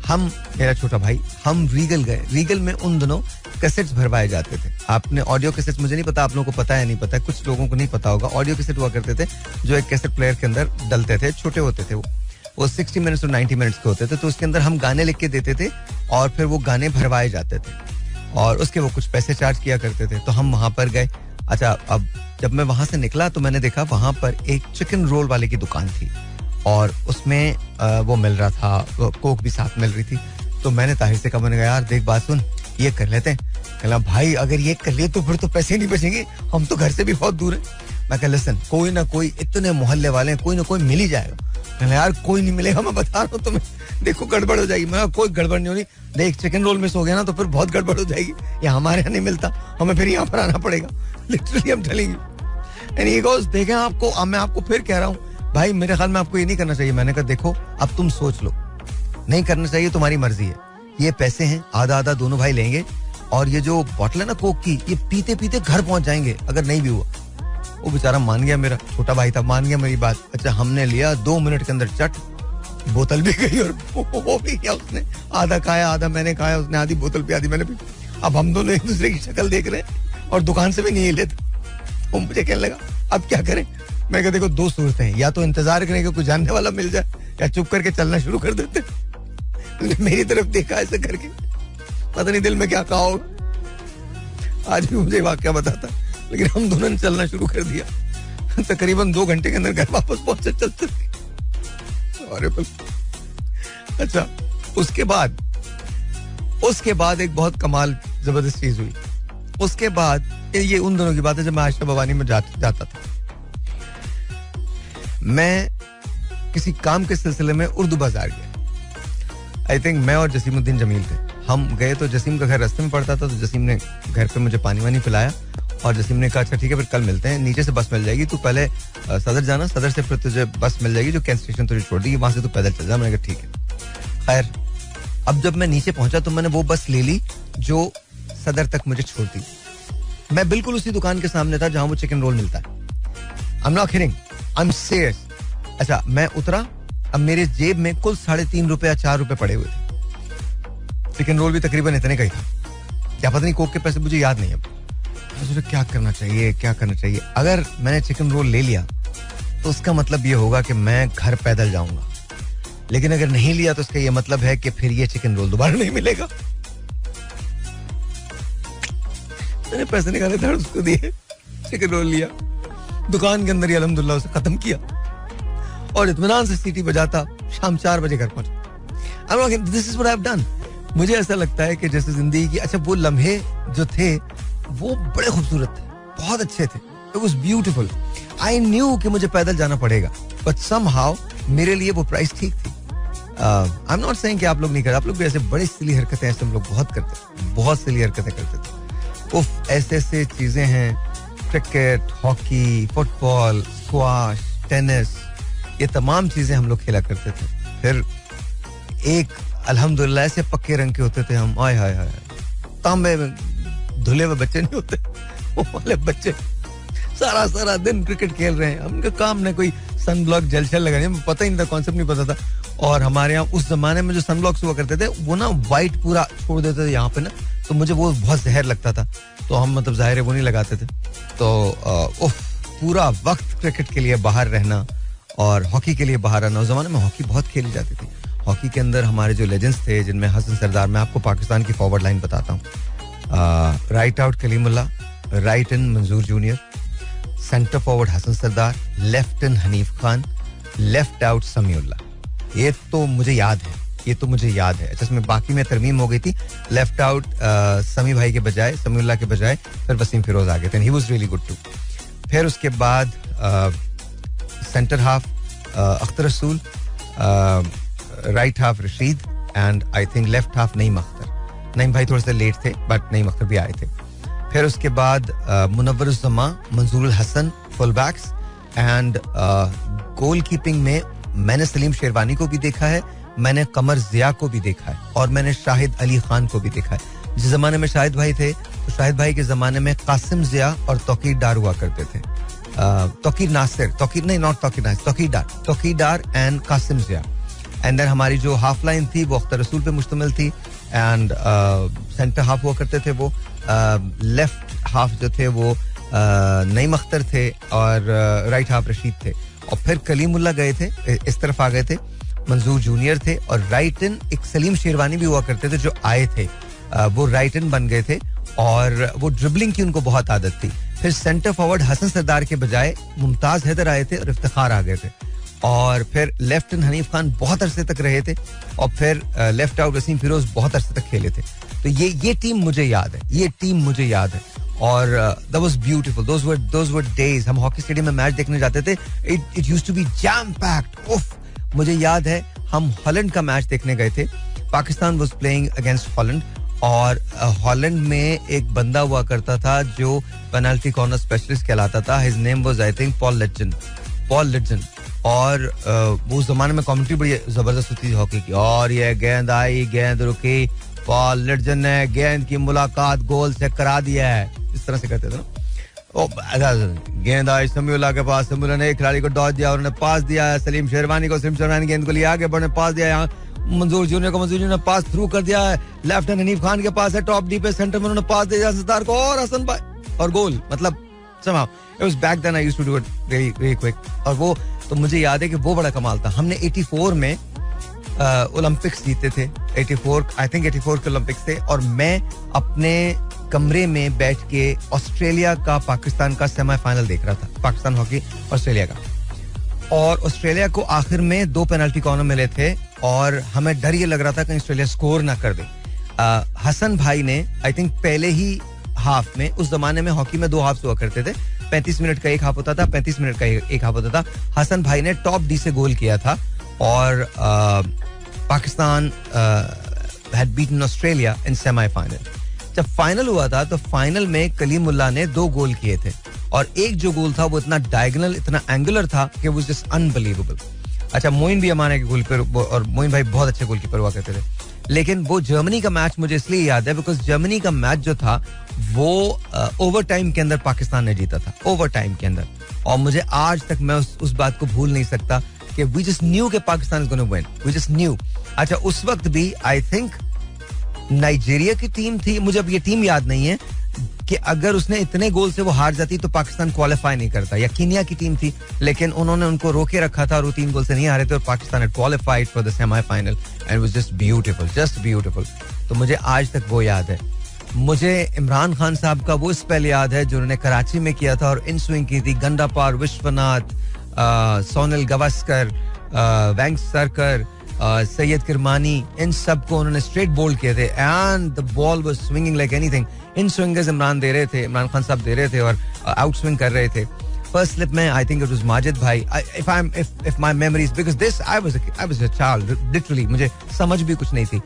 हम मेरा छोटा भाई, हम रीगल गए. रीगल में उन दिनों कैसेट्स भरवाए जाते थे. आपने ऑडियो कैसेट्स, मुझे नहीं पता आप लोगों को पता है नहीं पता है, कुछ लोगों को नहीं पता होगा. ऑडियो कैसेट हुआ करते थे जो एक कैसेट प्लेयर के अंदर डलते थे, छोटे होते थे वो 60 मिनट्स और 90 मिनट्स के होते थे. तो उसके अंदर हम गाने लिख के देते थे और फिर वो गाने भरवाए जाते थे और उसके वो कुछ पैसे चार्ज किया करते थे. तो हम वहां पर गए. अच्छा, अब जब मैं वहां से निकला तो मैंने देखा वहां पर एक चिकन रोल वाले की दुकान थी और उसमें वो मिल रहा था, कोक भी साथ मिल रही थी. तो मैंने ताहिर से कहा, मैंने कहा यार देख बात सुन, ये कर लेते हैं. कहला भाई अगर ये कर लिए तो फिर तो पैसे नहीं बचेंगे, हम तो घर से भी बहुत दूर हैं. मैं कहा लिसन, कोई ना कोई, इतने मोहल्ले वाले हैं, कोई ना कोई मिल ही जाएगा. मैंने यार कोई नहीं मिलेगा, मैं बता रहा हूँ तुम्हें, देखो गड़बड़ हो जाएगी. मैं कोई गड़बड़ नहीं होनी, देख चिकन रोल मिस हो गया ना तो फिर बहुत गड़बड़ हो जाएगी. ये हमारे यहाँ नहीं मिलता, हमें फिर यहाँ पर आना पड़ेगा. लिटरली हम चलेंगे. एंड ही गोज़, देखें आपको, मैं आपको फिर कह रहा हूँ भाई, मेरे ख्याल में आपको ये नहीं करना चाहिए. मैंने कहा देखो अब तुम सोच लो, नहीं करना चाहिए, तुम्हारी मर्जी है. ये पैसे हैं, आधा आधा दोनों भाई लेंगे, और ये जो बॉटल है ना कोक की, ये पीते पीते घर पहुंच जाएंगे अगर नहीं भी हुआ. वो बेचारा मान गया, मेरा छोटा भाई था, मान गया मेरी बात. अच्छा, हमने लिया 2 मिनट के अंदर चट, बोतल भी गई और वो भी किया. उसने आधा खाया, आधा मैंने खाया, उसने आधी बोतल पे, आधी मैंने पी. अब हम दोनों एक दूसरे की शक्ल देख रहे हैं और दुकान से भी नहीं लेते. वो मुझे कहने लगा अब क्या करें. मैं कहता देखो 2 सूरतें हैं, या तो इंतजार करें कि कोई जानने वाला मिल जाए, या चुप करके चलना शुरू कर देते. मेरी तरफ देखा ऐसे करके, पता नहीं दिल में क्या कहा होगा. आज भी मुझे वाकया बताता, लेकिन हम दोनों ने चलना शुरू कर दिया. तकरीबन 2 घंटे के अंदर घर वापस पहुंचे चलते. अच्छा, उसके बाद एक बहुत कमाल जबरदस्त चीज हुई. उसके बाद ये उन दोनों की बात है जब मैं आयशा भवानी में जाता था. मैं किसी काम के सिलसिले में उर्दू बाजार गया. आई थिंक मैं और जसीमुद्दीन जमील थे. हम गए तो जसीम का घर रास्ते में पड़ता था, तो जसीम ने घर पे मुझे पानी वानी पिलाया, और जसीम ने कहा अच्छा ठीक है फिर कल मिलते हैं, नीचे से बस मिल जाएगी, तू पहले सदर जाना, सदर से फिर तुझे बस मिल जाएगी जो कैंट स्टेशन तुझे छोड़ देगी, वहां से तू पैदल चल जा. मैंने कहा ठीक है. खैर, अब जब मैं नीचे पहुंचा तो मैंने वो बस ले ली जो सदर तक मुझे छोड़ती. मैं बिल्कुल उसी दुकान के सामने था जहां वो चिकन रोल मिलता है. I am not kidding, I am serious. अच्छा, मैं उतरा, अब मेरे जेब में कुल 3.5 रुपए या 4 रुपए पड़े हुए थे. चिकन रोल भी तकरीबन इतने का ही था, क्या पता नहीं कोक के पैसे, मुझे याद नहीं. अब मुझे क्या करना चाहिए. अगर मैंने चिकन रोल ले लिया तो उसका मतलब ये होगा कि मैं घर पैदल जाऊंगा, लेकिन अगर नहीं लिया तो इसका ये मतलब है कि फिर ये चिकन रोल दोबारा नहीं मिलेगा. मैंने पैसे निकाले थे, उसको दिए, चिकन रोल लिया, दुकान के अंदर ही अल्हम्दुलिल्लाह उसे खत्म किया, और इत्मीनान से सीटी बजाता शाम 4 बजे घर पहुंचा. This is what I have done. मुझे ऐसा लगता है कि जैसे जिंदगी की, अच्छा वो लम्हे जो थे वो बड़े खूबसूरत थे, बहुत अच्छे थे. It was beautiful. I knew कि मुझे पैदल जाना पड़ेगा, बट समहाउ मेरे लिए वो प्राइस ठीक थी. आई एम नॉट सेइंग कि आप लोग नहीं करते, आप लोग भी ऐसे बड़ी सिली हरकतें ऐसे हम लोग बहुत करते, बहुत सिली हरकतें करते थे. उफ, ऐसे चीजें हैं, cricket, hockey, football, squash, tennis, ये तमाम चीजें हम लोग खेला करते थे. फिर एक अल्हम्दुलिल्लाह ऐसे पक्के रंग के होते थे हम, आय हाय हाय, तांबे में धुले हुए बच्चे नहीं होते, वो वाले बच्चे सारा दिन क्रिकेट खेल रहे हैं. हमका काम ने कोई सन ब्लॉक जेल शेल लगाने, पता ही नहीं था, कॉन्सेप्ट नहीं पता था. और हमारे यहाँ उस जमाने में जो सन ब्लॉक्स हुआ करते थे वो ना वाइट पूरा छोड़ देते थे यहाँ पे ना, तो मुझे वो बहुत जहर लगता था, तो हम मतलब जाहिर है वो नहीं लगाते थे. तो पूरा वक्त क्रिकेट के लिए बाहर रहना और हॉकी के लिए बाहर रहना. उस जमाने में हॉकी बहुत खेली जाती थी. हॉकी के अंदर हमारे जो लेजेंड्स थे, जिनमें हसन सरदार, मैं आपको पाकिस्तान की फॉरवर्ड लाइन बताता हूँ. Right out Kalimullah, right in Manzoor junior, centre forward Hasan Sardar, left in Hanif Khan, left out Samiullah. ये तो मुझे याद है. अच्छा, इसमें बाकी में तरमीम हो गई थी. लेफ्ट आउट समी भाई के बजाय, समीउल्लाह के बजाय फिर वसीम फिरोज आ गए थे. He was really good too. फिर उसके बाद centre half Akhtar Rasool, right half Rashid, and I think left half Naeem Akhtar. Naeem भाई थोड़े से लेट थे, बट नईम अख्तर भी आए थे. फिर उसके बाद Munawwaruzzaman, Manzoorul Hasan full backs, and goalkeeping में मैंने सलीम शेरवानी को भी देखा है, मैंने कमर जिया को भी देखा है, और मैंने शाहिद अली खान को भी देखा है. जिस जमाने में शाहिद भाई थे, तो शाहिद भाई के जमाने में कासिम जिया और तौकीर डार हुआ करते थे. Tauqeer Nasir, Tauqeer and Qasim Zia. And then हमारी जो हाफ लाइन थी वो अख्तर रसूल पे मुश्तमिल थी, एंड सेंटर हाफ हुआ करते थे वो. लेफ्ट हाफ जो थे वो नईम अख्तर थे, और राइट हाफ रशीद थे. और फिर कलीमुल्लाह गए थे, इस तरफ आ गए थे, मंजूर जूनियर थे, और राइट इन एक सलीम शेरवानी भी हुआ करते थे जो आए थे, वो राइट इन बन गए थे, और वो ड्रिबलिंग की उनको बहुत आदत थी. फिर सेंटर फॉरवर्ड हसन सरदार के बजाय मुमताज हैदर आए थे और इफ्तिखार आ गए थे. और फिर लेफ्ट इन हनीफ खान बहुत अरसे तक रहे थे, और फिर लेफ्ट आउट वसीम फिरोज बहुत अरसे तक खेले थे. तो ये टीम मुझे याद है. और that was beautiful. Those were days. हम हॉकी स्टेडियम में मैच देखने जाते थे. It used to be jam packed. उफ, मुझे याद है हम हॉलैंड का मैच देखने गए थे. Pakistan was playing against Holland और हॉलैंड में एक बंदा हुआ करता था जो पेनल्टी कॉर्नर स्पेशलिस्ट कहलाता था. His name was I think Paul Lidgen. और वो उस जमाने में कमेंट्री बड़ी जबरदस्त होती थी हॉकी की. और ये गेंद आई, गेंद रुकी, पॉल लिडजन ने गेंद की मुलाकात गोल से करा दिया है. इस तरह से कहते थे ना. गेंद आई समीउल्लाह के पास, समीउल्लाह ने एक खिलाड़ी को डॉज दिया और उन्हें पास दिया है सलीम शेरवानी को. सलीम शेरवानी गेंद को लिया आगे बढ़ने पास दिया. यहाँ मंजूर जूनियर को, मंजूर जूनियर ने पास थ्रू कर दिया है. लेफ्ट हैंड हनीफ खान के पास है, टॉप डी पे सेंटर में उन्होंने पास दिया सत्तार को और हसन भाई और गोल. मतलब somehow it was back then I used to do it very quick. और वो तो मुझे याद है कि वो बड़ा कमाल था. हमने 84 में ओलंपिक्स जीते थे. 84 के ओलंपिक्स थे और मैं अपने कमरे में बैठ के ऑस्ट्रेलिया का पाकिस्तान का सेमीफाइनल देख रहा था. पाकिस्तान हॉकी ऑस्ट्रेलिया का. और ऑस्ट्रेलिया को आखिर में 2 पेनल्टी कॉर्नर मिले थे और हमें डर ये लग रहा था कि ऑस्ट्रेलिया स्कोर ना कर दे. हसन भाई ने आई थिंक पहले ही हाफ में, उस जमाने में हॉकी में 2 हाफ्स हुआ करते थे. 35 मिनट का एक हाफ होता था, 35 मिनट का एक हाफ होता था. हसन भाई ने टॉप डी से गोल किया था और Pakistan had beaten Australia in semifinal. जब फाइनल हुआ था तो फाइनल में कलीमुल्लाह ने 2 गोल किए थे और एक जो गोल था वो इतना डायगोनल, इतना एंगुलर था कि वो जस्ट अनबिलीवेबल. अच्छा, मोइन भी हमारे के गोलकीपर और मोइन भाई बहुत अच्छे गोलकीपर हुआ करते थे. लेकिन वो जर्मनी का मैच मुझे इसलिए याद है बिकॉज जर्मनी का मैच जो था वो ओवर टाइम के अंदर पाकिस्तान ने जीता था, ओवर टाइम के अंदर. और मुझे आज तक मैं उस बात को भूल नहीं सकता कि वी जस्ट न्यू कि Pakistan is gonna win. We just knew. अच्छा, उस वक्त भी आई थिंक नाइजीरिया की टीम थी, मुझे अब ये टीम याद नहीं है, कि अगर उसने इतने गोल से वो हार जाती तो पाकिस्तान क्वालिफाई नहीं करता. या कीनिया की टीम थी, लेकिन उन्होंने उनको रोके रखा था और वो 3 गोल से नहीं हारे थे और Pakistan had qualified for the semifinal and it was just beautiful. तो मुझे आज तक वो याद है. मुझे इमरान खान साहब का वो स्पेल याद है जो उन्होंने कराची में किया था और इन स्विंग की थी. गंडापार, विश्वनाथ, सोनल गवास्कर, वैंग सरकर, सैयद किरमानी, इन सब को उन्होंने स्ट्रेट बोल्ड किए थे and the ball was swinging like anything. In Swingers Imran Khan साहब दे रहे थे और आउट स्विंग कर रहे थे. फर्स्ट स्लिप में I think it was Majid भाई. If my memories, because this I was a child literally, मुझे समझ भी कुछ नहीं थी.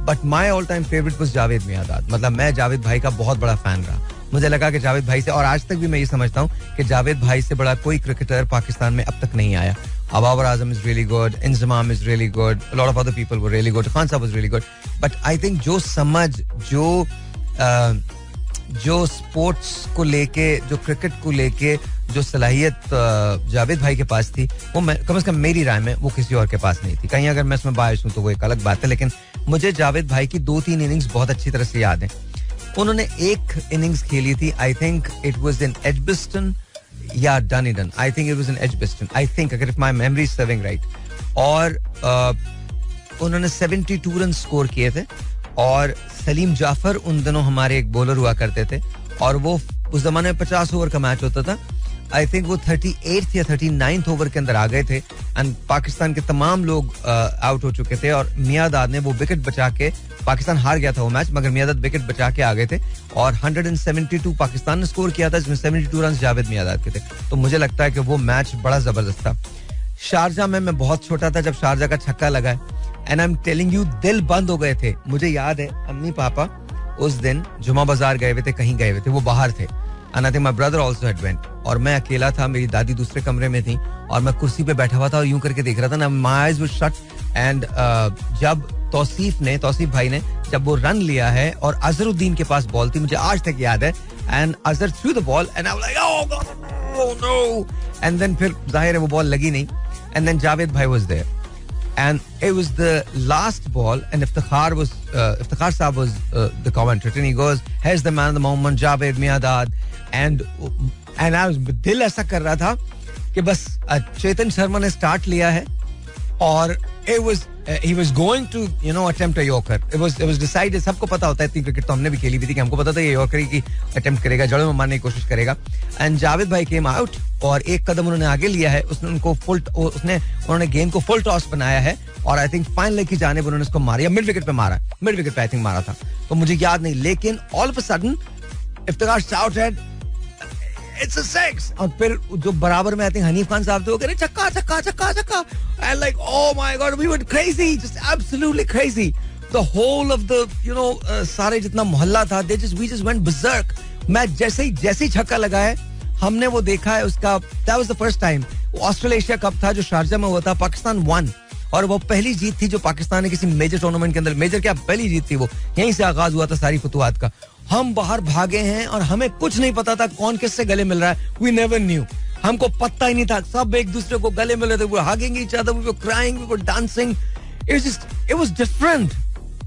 But my all time favourite was Javed Miandad. मतलब मैं जावेद भाई का बहुत बड़ा फैन रहा. मुझे लगा कि जावेद भाई से, और आज तक भी मैं ये समझता हूँ कि जावेद भाई से बड़ा कोई क्रिकेटर पाकिस्तान में अब तक नहीं आया. Babar Azam is really good, Inzamam is really good, a lot of other people were really good, Khan Sahab was really good, but I think जो समझ, जो स्पोर्ट्स को लेके, जो क्रिकेट को लेके जो सलाहियत जावेद भाई के पास थी, वो कम से कम मेरी राय में वो किसी और के पास नहीं थी. कहीं अगर मैं इसमें बायस हूँ तो वो एक अलग बात है, लेकिन मुझे जावेद भाई की 2-3 इनिंग्स बहुत अच्छी तरह से याद है. उन्होंने एक इनिंग्स खेली थी, I think it was in Edgbaston या Dunedin. I think it was in Edgbaston, I think, अगर if my memory is serving right. और उन्होंने 72 रन स्कोर किए थे और सलीम जाफर उन दिनों हमारे एक बॉलर हुआ करते थे और वो उस जमाने में 50 ओवर का मैच होता था. आई थिंक वो 38th या 39th ओवर के अंदर आ गए थे एंड पाकिस्तान के तमाम लोग आउट हो चुके थे और मियांदाद ने वो विकेट बचा के, पाकिस्तान हार गया था वो मैच, मगर मियांदाद विकेट बचा के आ गए थे और 172 पाकिस्तान ने स्कोर किया था, जिसमें 72 रन जावेद मियांदाद के थे. तो मुझे लगता है कि वो मैच बड़ा जबरदस्त था. शारजा में मैं बहुत छोटा था जब शारजा का छक्का लगा and I am telling you, दिल बंद हो गए थे. मुझे याद है अम्मी पापा उस दिन जुमा बाजार गए हुए थे, कहीं गए हुए थे, वो बाहर थे. And I think my brother also had went. और मैं अकेला था, मेरी दादी दूसरे कमरे में थी और मैं कुर्सी पे बैठा हुआ था और यूं करके देख रहा था ना. My eyes were shut and जब तौसीफ भाई ने जब वो रन लिया है और अजहरुद्दीन के पास बॉल थी, मुझे आज तक याद है, and Azhar threw the ball and I was like oh God no, and then फिर जाहिर है वो बॉल लगी नहीं एंड देन जावेद भाई was there and it was the last ball and Iftikhar Saab was the commentator and he goes, here's the man of the moment, Javed Miandad, and I was, दिल ऐसा कर रहा था कि बस चेतन शर्मा ने स्टार्ट लिया है और he was going to attempt a yorker. It was decided. सबको पता होता है, इतनी क्रिकेट तो हमने भी खेली भी थी कि हमको पता था ये यॉर्कर की अटेम्प्ट करेगा, जड़ों में मारने की कोशिश करेगा. एंड जावेद भाई केम आउट और एक कदम उन्होंने आगे लिया है. उन्होंने गेंद को फुल टॉस बनाया है और आई थिंक फाइन लेग की जानिब उन्होंने उसको मारा या मिड विकेट पे आई थिंक मारा था, तो मुझे याद नहीं. लेकिन all of a sudden Iftikhar shouted, it's a six. और फिर जो बराबर में I think हनीफ खान साहब थे वो कह रहे छक्का छक्का छक्का छक्का. And like, oh my God, we went crazy, just absolutely crazy. The whole of the, सारे जितना मोहल्ला था, we just went berserk. मैं जैसे ही छक्का लगा है, हमने वो देखा है उसका, that was the first time. Australia cup था जो शारजा में हुआ था, पाकिस्तान won. और वो पहली जीत थी जो पाकिस्तान ने किसी मेजर टूर्नामेंट के अंदर, मेजर क्या पहली जीत थी वो, यहीं से आगाज हुआ था सारी फतुहात का. हम बाहर भागे हैं और हमें कुछ नहीं पता था कौन किससे गले मिल रहा है. We never knew. हमको पता ही नहीं था, सब एक दूसरे को गले मिल रहे थे. We were hugging each other, we were crying, we were dancing. It was different.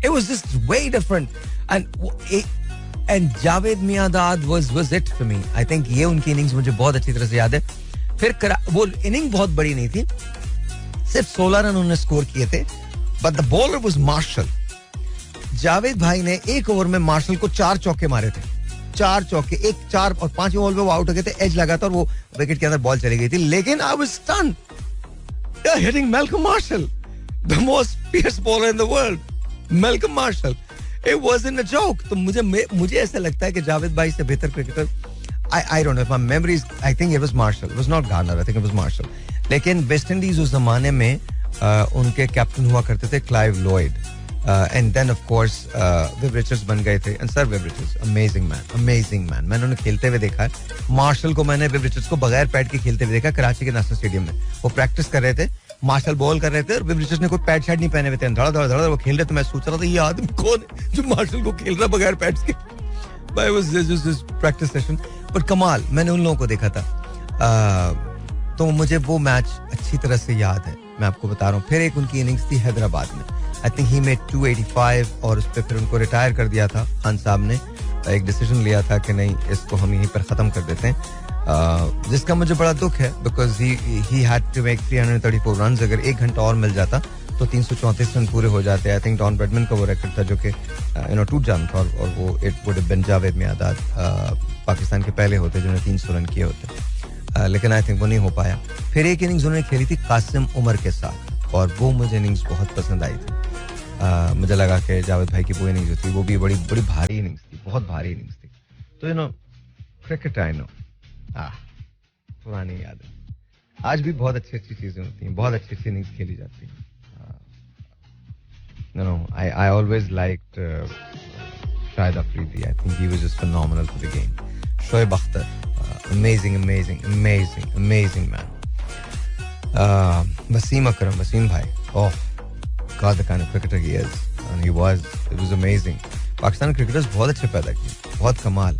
It was just way different. And Javed Miandad was it for me. I think ये उनकी इनिंग्स मुझे बहुत अच्छी तरह से याद है. फिर वो इनिंग बहुत बड़ी नहीं थी, सिर्फ 16 रन उन्होंने स्कोर किए थे. But the bowler was Marshall. Javed भाई ने एक ओवर में मार्शल को 4 चौके मारे थे. 4 चौके, 4 और 5वें बॉल पे वो आउट हो गए थे. एज लगा था और वो विकेट के अंदर बॉल चली गई थी. लेकिन I was stunned hitting Malcolm Marshall, the most fierce bowler in the world. Malcolm Marshall, it wasn't a joke. तो मुझे ऐसा लगता है कि जावेद भाई से बेहतर cricketer, I don't know if my memory is, I think it was Marshall. It was not Garner, I think it was Marshall. लेकिन वेस्ट इंडीज उस जमाने में उनके कैप्टन हुआ करते थे Clive Lloyd. And then of course Viv Richards बन गए थे. And sir Viv Richards, amazing man. मैंने उन्हें खेलते हुए देखा है. मार्शल को मैंने विव रिचर्ड्स को बगैर पैड के खेलते हुए देखा कराची के नेशनल स्टेडियम में. वो प्रैक्टिस कर रहे थे, मार्शल बॉल कर रहे थे और विव रिचर्ड्स ने कोई पैड शैड नहीं पहने हुए थे. धड़ा वो खेल रहे थे. मैं सोच रहा था ये आदमी कौन है जो मार्शल को खेल रहा बगैर पैड्स के. But it was just practice session. But कमाल, मैंने उन लोगों को देखा था. तो मुझे वो मैच अच्छी तरह से याद है, मैं आपको बता रहा हूँ. फिर एक उनकी इनिंग्स थी हैदराबाद में. आई थिंक ही मेड 285 और उस पर फिर उनको रिटायर कर दिया था. खान साहब ने एक डिसीजन लिया था कि नहीं, इसको हम यहीं पर ख़त्म कर देते हैं, जिसका मुझे बड़ा दुख है. Because he had to make 334 run. अगर 1 घंटा और मिल जाता तो 334 रन पूरे हो जाते. आई थिंक डॉन ब्रैडमैन का वो रिकॉर्ड था जो कि टूट जाना था. और वो it would have been Javed Miandad, Pakistan के पहले होते जिन्होंने 300 रन किए होते. लेकिन आई थिंक वो नहीं हो पाया. फिर एक इनिंग्स उन्होंने खेली थी कासिम उमर के साथ और वो मुझे इनिंग्स बहुत पसंद आई थी. मुझे लगा कि जावेद भाई की वो इनिंग्स जो थी वो भी बड़ी बड़ी भारी इनिंग्स थी, बहुत भारी इनिंग्स थी. तो क्रिकेट आई नो, पुरानी याद है. आज भी बहुत अच्छी चीजें होती हैं, बहुत अच्छी इनिंग्स खेली जाती हैं. I always liked Shahid Afridi. I think he was just phenomenal for the game. Shoaib Akhtar, amazing man. Wasim Akram, Wasim bhai, oh God, the kind of cricketer he is, and it was amazing. Pakistan cricketers बहुत अच्छे पैदा किए, बहुत कमाल.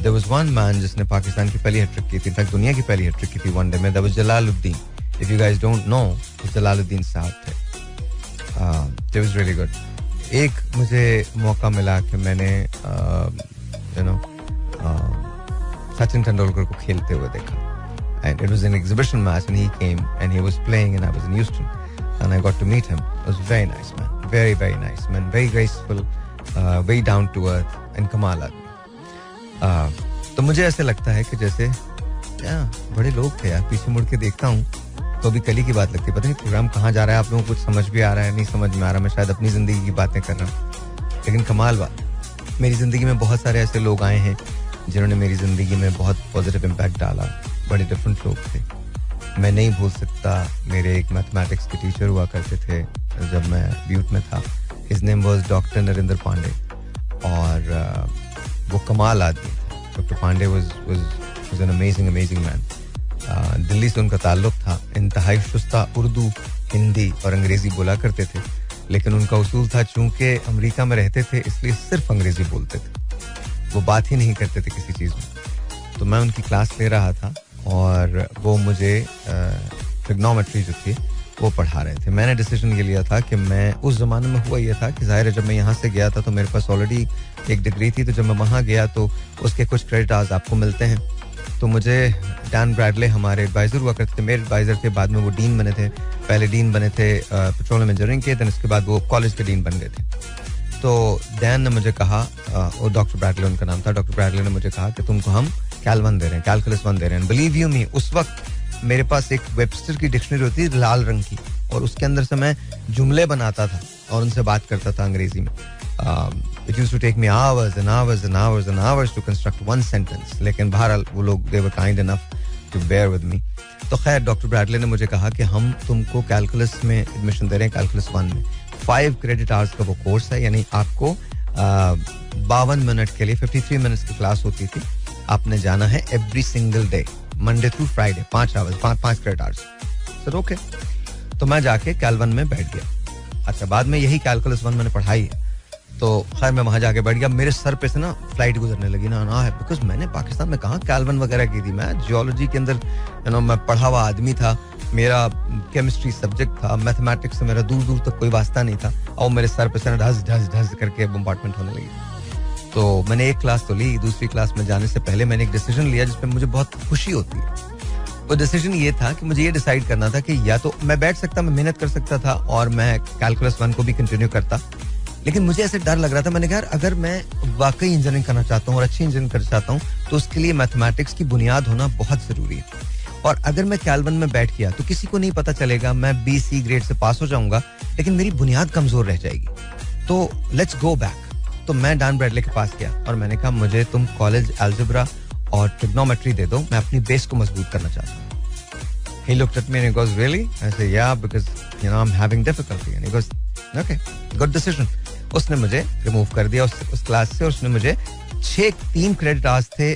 There was one man जिसने पाकिस्तान की पहली hat trick की थी, इनफैक्ट दुनिया की पहली हैट्रिक की थी वनडे में. That was Jalaluddin. If you guys don't know, Jalaluddin साहब थे. It was really good. एक मुझे मौका मिला कि मैंने सचिन तेंदुलकर को खेलते हुए देखा. And it was an exhibition match and he came and he was playing and I was in Houston and I got to meet him. It was very nice man, very nice man, very graceful, very down to earth and कमाल आदमी. तो मुझे ऐसे लगता है कि जैसे बड़े लोग थे यार. पीछे मुड़ के देखता हूँ तो अभी कल ही की बात लगती है. पता नहीं प्रोग्राम कहाँ जा रहा है, आप लोगों को कुछ समझ भी आ रहा है, नहीं समझ में आ रहा. मैं शायद अपनी जिंदगी की बातें कर रहा हूँ, लेकिन कमाल बात, मेरी जिंदगी में बहुत सारे ऐसे लोग आए हैं जिन्होंने मेरी जिंदगी में बहुत पॉजिटिव इम्पैक्ट डाला. बड़े डिफरेंट लोग थे. मैं नहीं भूल सकता, मेरे एक मैथमेटिक्स के टीचर हुआ करते थे जब मैं ब्यूट में था. His name was doctor Narendra Pandey और वो कमाल आदमी थे. Doctor Pandey was an amazing man. Delhi से उनका ताल्लुक था. इंतहाई शुस्ता उर्दू, हिंदी और अंग्रेजी बोला करते थे, लेकिन उनका उसूल था चूंकि अमेरिका में रहते थे इसलिए सिर्फ अंग्रेजी बोलते थे, वो बात ही नहीं करते थे किसी चीज़ में. तो मैं उनकी क्लास ले रहा था और वो मुझे ट्रिग्नोमेट्री जो थी वो पढ़ा रहे थे. मैंने डिसीजन ये लिया था कि मैं, उस ज़माने में हुआ ये था कि ज़ाहिर है जब मैं यहाँ से गया था तो मेरे पास ऑलरेडी एक डिग्री थी, तो जब मैं वहाँ गया तो उसके कुछ क्रेडिट आज आपको मिलते हैं. तो मुझे डैन ब्रैडले हमारे एडवाइज़र हुआ करते थे, मेरे एडवाइज़र थे. बाद में वो डीन बने थे. पहले डीन बने थे पेट्रोलियम इंजीनियरिंग के, then इसके बाद वो कॉलेज के डीन बन गए थे. तो डैन ने मुझे कहा, और डॉक्टर ब्रैडले उनका नाम था, डॉक्टर ब्रैडले ने मुझे कहा कि तुमको हम कैल-1 दे रहे हैं, कैलकुलस 1 दे रहे हैं. बिलीव यू मी, उस वक्त मेरे पास एक वेबस्टर की डिक्शनरी होती है लाल रंग की और उसके अंदर से मैं जुमले बनाता था और उनसे बात करता था अंग्रेजी में. It used to take me hours and hours and hours and hours to construct one sentence. लेकिन बहरहाल वो लोग they were kind enough to bear with me. तो खैर डॉक्टर ब्रैडले ने मुझे कहा कि हम तुमको कैलकुलस में एडमिशन दे रहे हैं, कैलकुलस 1 में 5 क्रेडिट आवर्स का वो कोर्स है, यानी आपको 52 मिनट के लिए 53 मिनट्स की क्लास होती थी, आपने जाना है every single day, Monday through Friday, 5 hours, 5 credit hours. Sir okay. तो मैं जाके कैल 1 में बैठ गया. अच्छा, बाद में यही कैलकुलस 1 मैंने पढ़ाई है, तो खैर मैं वहां जाके बैठ गया. मेरे सर पे से ना फ्लाइट गुजरने लगी ना है, बिकॉज मैंने पाकिस्तान में कहाँ कैल 1 वगैरह की थी. मैं जियोलॉजी के अंदर मैं पढ़ा हुआ आदमी था, मेरा केमिस्ट्री सब्जेक्ट था, मैथमेटिक्स से मेरा दूर दूर तक कोई वास्ता नहीं था, और मेरे सर पे से ढस ढस ढस करके बम्बार्टमेंट होने लगी. तो मैंने एक क्लास तो ली. दूसरी क्लास में जाने से पहले मैंने एक डिसीजन लिया जिसमें मुझे बहुत खुशी होती है. वो डिसीजन ये था कि मुझे ये डिसाइड करना था कि या तो मैं बैठ सकता, मैं मेहनत कर सकता था और मैं कैलकुलस 1 को भी कंटिन्यू करता, लेकिन मुझे ऐसे डर लग रहा था. मैंने कहा यार, अगर मैं वाकई इंजीनियरिंग करना चाहता हूँ और अच्छी इंजीनियरिंग करना चाहता हूँ तो उसके लिए मैथमेटिक्स की बुनियाद होना बहुत जरूरी है. और अगर मैं कैल 1 में बैठ गया तो किसी को नहीं पता चलेगा, मैं BC ग्रेड से पास हो जाऊंगा, लेकिन मेरी बुनियाद कमजोर रह जाएगी. तो लेट्स गो बैक. तो मैं डैन ब्रैडले के पास गया और मैंने कहा मुझे तुम कॉलेज अलजेब्रा और ट्रिग्नोमेट्री दे दो, मैं अपनी बेस को मजबूत करना चाहता हूँ. He looked at me and he goes, really? I said, yeah, because I'm having difficulty. And he goes, okay, good decision. उसने मुझे रिमूव कर दिया उस क्लास से. उसने मुझे 3 क्रेडिट आवर्स थे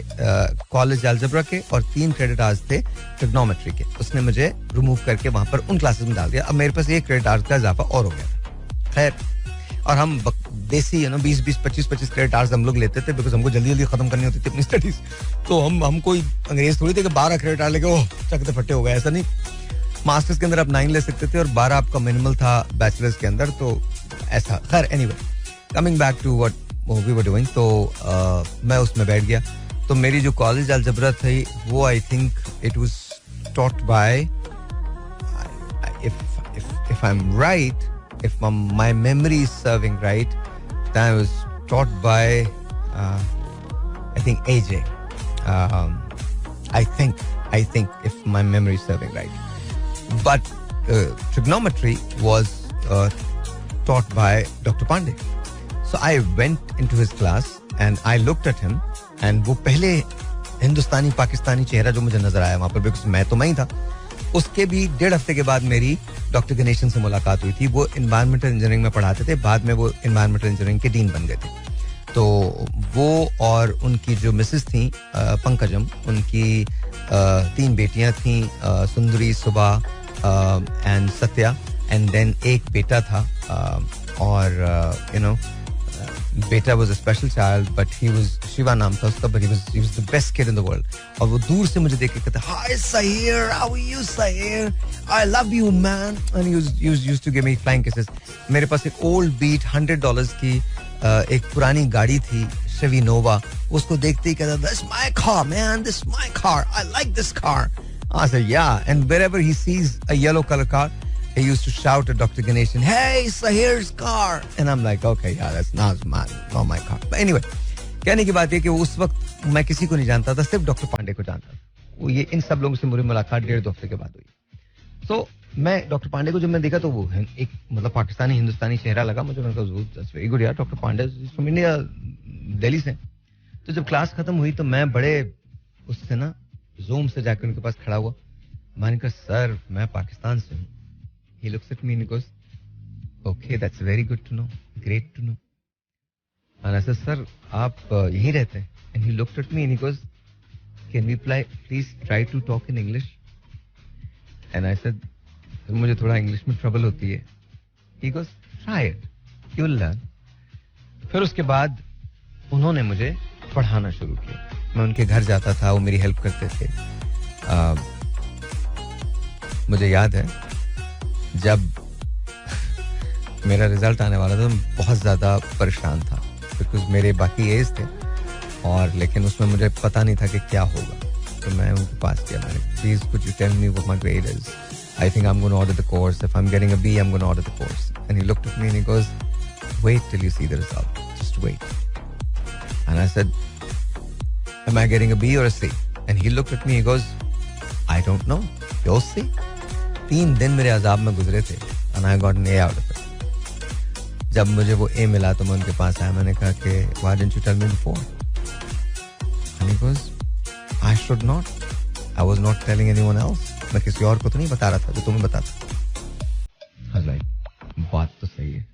कॉलेज अलजेब्रा के और 3 क्रेडिट आवर्स थे ट्रिग्नोमेट्री के. उसने मुझे रिमूव करके वहां पर उन क्लासेस में डाल दिया. अब मेरे पास 1 क्रेडिट आवर्स का इजाफा और हो गया. खैर, और हम देसी 20-25 क्रेडिट आवर्स हम लोग लेते थे, बिकॉज हमको जल्दी जल्दी खत्म करनी होती थी अपनी स्टडीज. तो हम कोई अंग्रेज थोड़ी थे कि 12 क्रेडिट आवर लेके चकते फट्टे हो गए. ऐसा नहीं. मास्टर्स के अंदर आप 9 ले सकते थे और 12 आपका मिनिमल था बैचलर्स के अंदर. तो ऐसा. खैर, anyway, coming back to what we were doing. तो मैं उसमें बैठ गया. तो मेरी जो कॉलेज अलजेब्रा थी वो आई think it was taught by, if I M right, if my memory is serving right, then I was taught by I think AJ. I think if my memory is serving right. But trigonometry was taught by Dr. Pandey. So I went into his class and I looked at him, and वो पहले हिंदुस्तानी पाकिस्तानी चेहरा जो मुझे नजर आया वहां पर, because मैं तो मैं ही था. उसके भी 1.5 हफ्ते के बाद मेरी डॉक्टर गणेशन से मुलाकात हुई थी. वो एनवायरमेंटल इंजीनियरिंग में पढ़ाते थे, बाद में वो एनवायरमेंटल इंजीनियरिंग के डीन बन गए थे. तो वो और उनकी जो मिसेस थी पंकजम, उनकी 3 बेटियां थी, सुंदरी, सुबा एंड सत्या, एंड देन एक बेटा था. और बेटा was a special child, but he was, Shiva नाम था उसका, but he was the best kid in the world. और वो दूर से मुझे देख के कहता, hi Sahir, how are you Sahir, I love you man. And he used to give me flying kisses. मेरे पास एक old beat $100 की एक पुरानी गाड़ी थी, Chevy Nova. उसको देखते ही कहता, this is my car man, this is my car, I like this car. I said yeah, and wherever he sees a yellow color car, he used to shout at Dr. Ganeshan, hey, Sahir's car. And I'm like, okay, yeah, that's not my car. But anyway, कहने की बात है कि उस वक्त मैं किसी को नहीं जानता था, सिर्फ डॉक्टर पांडे को जानता था. वो ये इन सब लोगों से मेरी मुलाकात 1.5-2 हफ्ते के बाद हुई. तो मैं डॉक्टर पांडे को जब मैं देखा तो वो एक मतलब पाकिस्तानी हिंदुस्तानी चेहरा लगा मुझे. मैंने कहा, वेरी गुड यार, doctor Pandey from India, Delhi से. तो जब क्लास खत्म हुई तो मैं बड़े उससे ना जूम से जाकर उनके पास खड़ा हुआ. मैंने कहा, सर मैं पाकिस्तान से हूँ. He looks at me and he goes, okay, that's very good to know, great to know. And I said, sir, आप यहीं रहते हैं? And he looked at me and he goes, can we please try to talk in English? And I said, मुझे थोड़ा English में trouble होती है. He goes, try it, you will learn. फिर उसके बाद उन्होंने मुझे पढ़ाना शुरू किया. मैं उनके घर जाता था, वो मेरी हेल्प करते थे. मुझे याद है जब मेरा रिजल्ट आने वाला था, मैं बहुत ज़्यादा परेशान था, बिकॉज मेरे बाकी एज थे और लेकिन उसमें मुझे पता नहीं था कि क्या होगा. तो मैं उनके पास गया, मैंने, please could you tell me what my grade is, I think I am gonna order the course, if I am getting a B I am gonna order the course. And he looked at me and he goes, wait till you see the result, just wait. And I said, am I getting a B or a C? And he looked at me, he goes, I don't know, you'll see. 3 दिन मेरे अजाब में गुजरे थे and I got an A out of it. जब मुझे वो ए मिला तो मैं उनके पास आया, मैंने कहा कि why didn't you tell me before? And he goes, I should not. I was not telling anyone else. मैं किसी और को तो नहीं बता रहा था जो तुम्हें बताता. I was like, बात तो सही है.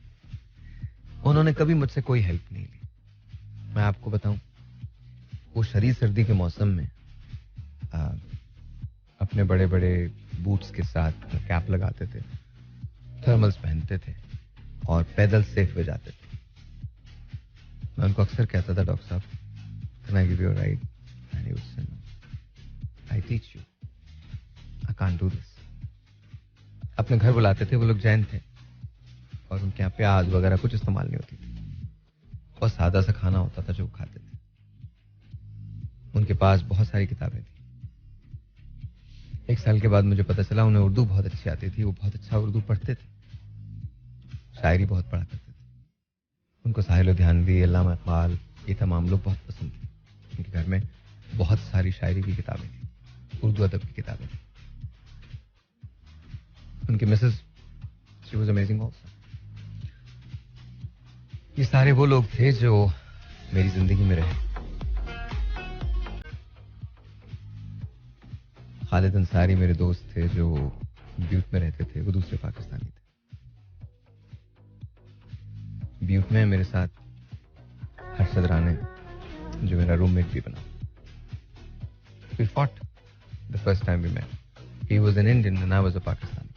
उन्होंने कभी मुझसे कोई हेल्प नहीं ली. मैं आपको बताऊं, वो शरीर सर्दी के मौसम में अपने बड़े बड़े बूट्स के साथ कैप लगाते थे, थर्मल्स पहनते थे और पैदल सेफ वे जाते थे. मैं उनको अक्सर कहता था, डॉक्टर साहब, can I give you a ride? And he would say, I teach you, I can't do this. अपने घर बुलाते थे, वो लोग जैन थे और उनके यहाँ प्याज वगैरह कुछ इस्तेमाल नहीं होती थी, बहुत सादा सा खाना होता था जो वो खाते थे. उनके पास बहुत सारी किताबें थी. 1 साल के बाद मुझे पता चला उन्हें उर्दू बहुत अच्छी आती थी, वो बहुत अच्छा उर्दू पढ़ते थे, शायरी बहुत पढ़ा करते थे. उनको साहिल लुधियानवी, अल्लामा इकबाल, ये तमाम लोग बहुत पसंद थे. उनके घर में बहुत सारी शायरी की किताबें थी, उर्दू अदब की किताबें थी. उनकी Mrs, she was amazing also. ये सारे वो लोग थे जो मेरी जिंदगी में रहे. खालिद अंसारी मेरे दोस्त थे जो ब्यूट में रहते थे, वो दूसरे पाकिस्तानी थे. ब्यूट में मेरे साथ हर्षद राणे, जो मेरा रूममेट भी बना. We fought the first time we met. He was an Indian and I was a Pakistani.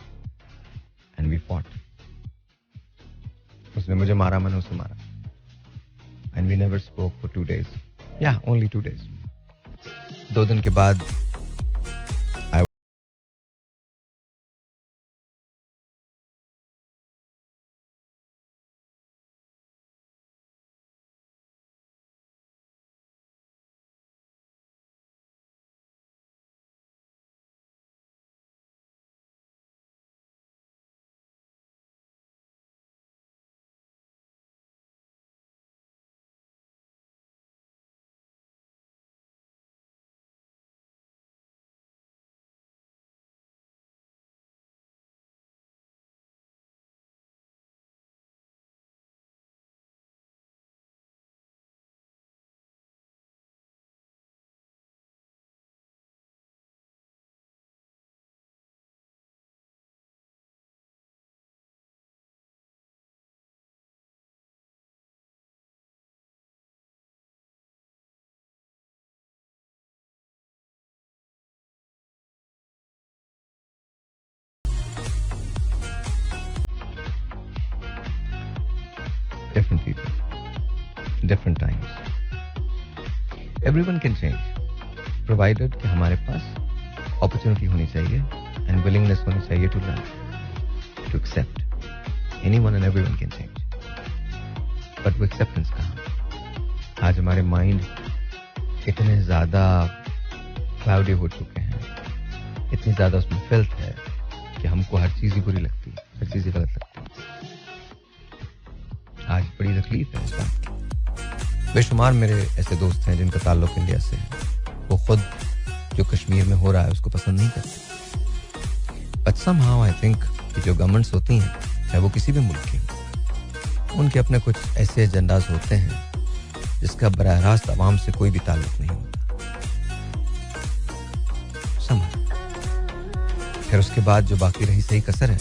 And we fought. उसने मुझे मारा, मैंने उसे मारा. And we never spoke for 2 days. Yeah, only 2 days. 2 दिन के बाद different people, different times. Everyone can change, provided कि हमारे पास opportunity होनी चाहिए and willingness होनी चाहिए to learn, to accept. Anyone and everyone can change. But वो acceptance कहाँ? आज हमारे mind इतने ज़्यादा cloudy हो चुके हैं, इतनी ज़्यादा उसमें filth है कि हमको हर चीज़ ही बुरी लगती है, हर चीज़ ही गलत लगती है. आज बड़ी तकलीफ है इस बात की. बेशुमार मेरे ऐसे दोस्त हैं जिनका ताल्लुक इंडिया से है. वो खुद जो कश्मीर में हो रहा है उसको पसंद नहीं करते. बट समहाउ आई थिंक कि जो गवर्नमेंट्स होती हैं, चाहे वो किसी भी मुल्क की, उनके अपने कुछ ऐसे एजेंडाज होते हैं जिसका बराह रास्त अवाम से कोई भी ताल्लुक नहीं होता. फिर उसके बाद जो बाकी रही सही कसर है,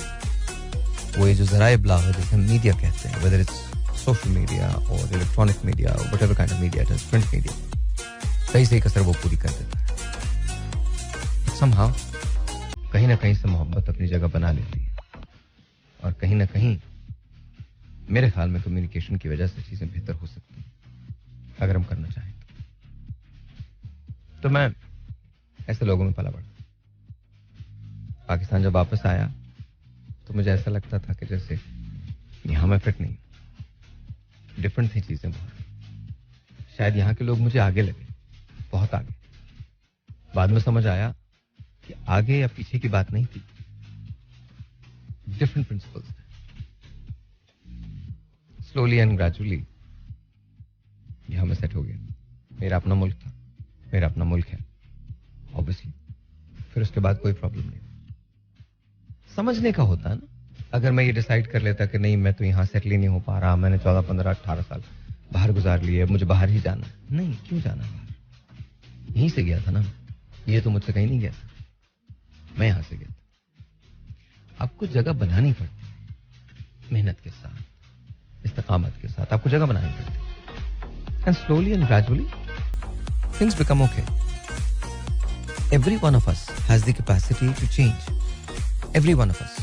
वो ये जो ज़राए इब्लाग है, जिसे हम मीडिया कहते हैं, whether it's social media or electronic media or whatever kind of media it is, print media, सही कसर वो पूरी कर देता है. somehow कहीं ना कहीं से मोहब्बत अपनी जगह बना लेती है और कहीं ना कहीं मेरे ख्याल में कम्युनिकेशन की वजह से चीज़ें बेहतर हो सकती हैं अगर हम करना चाहें तो मैं ऐसे लोगों में पला बढ़ा. पाकिस्तान जब वापस आया तो मुझे ऐसा लगता था कि जैसे यहाँ मैं फिट नहीं, डिफरेंट थी चीज़ें बहुत. शायद यहाँ के लोग मुझे आगे लगे, बहुत आगे. बाद में समझ आया कि आगे या पीछे की बात नहीं थी, डिफरेंट प्रिंसिपल्स थे. स्लोली एंड ग्रेजुअली यहाँ मैं सेट हो गया. मेरा अपना मुल्क था, मेरा अपना मुल्क है ऑब्वियसली. फिर उसके बाद कोई प्रॉब्लम नहीं. समझने का होता है ना, अगर मैं ये डिसाइड कर लेता कि नहीं मैं तो यहाँ सेटल ही नहीं हो पा रहा, मैंने 14, 15, 18 साल बाहर गुजार लिए, अब मुझे बाहर ही जाना है, नहीं, क्यों जाना बाहर, यहीं से गया था ना, ये तो मुझसे कहीं नहीं गया था, मैं यहाँ से गया था। आपको जगह बनानी पड़ती, मेहनत के साथ, इस्तिकामत के साथ आपको जगह बनानी पड़ती, and slowly and gradually things become okay. Every one of us has the capacity to change, every one of us.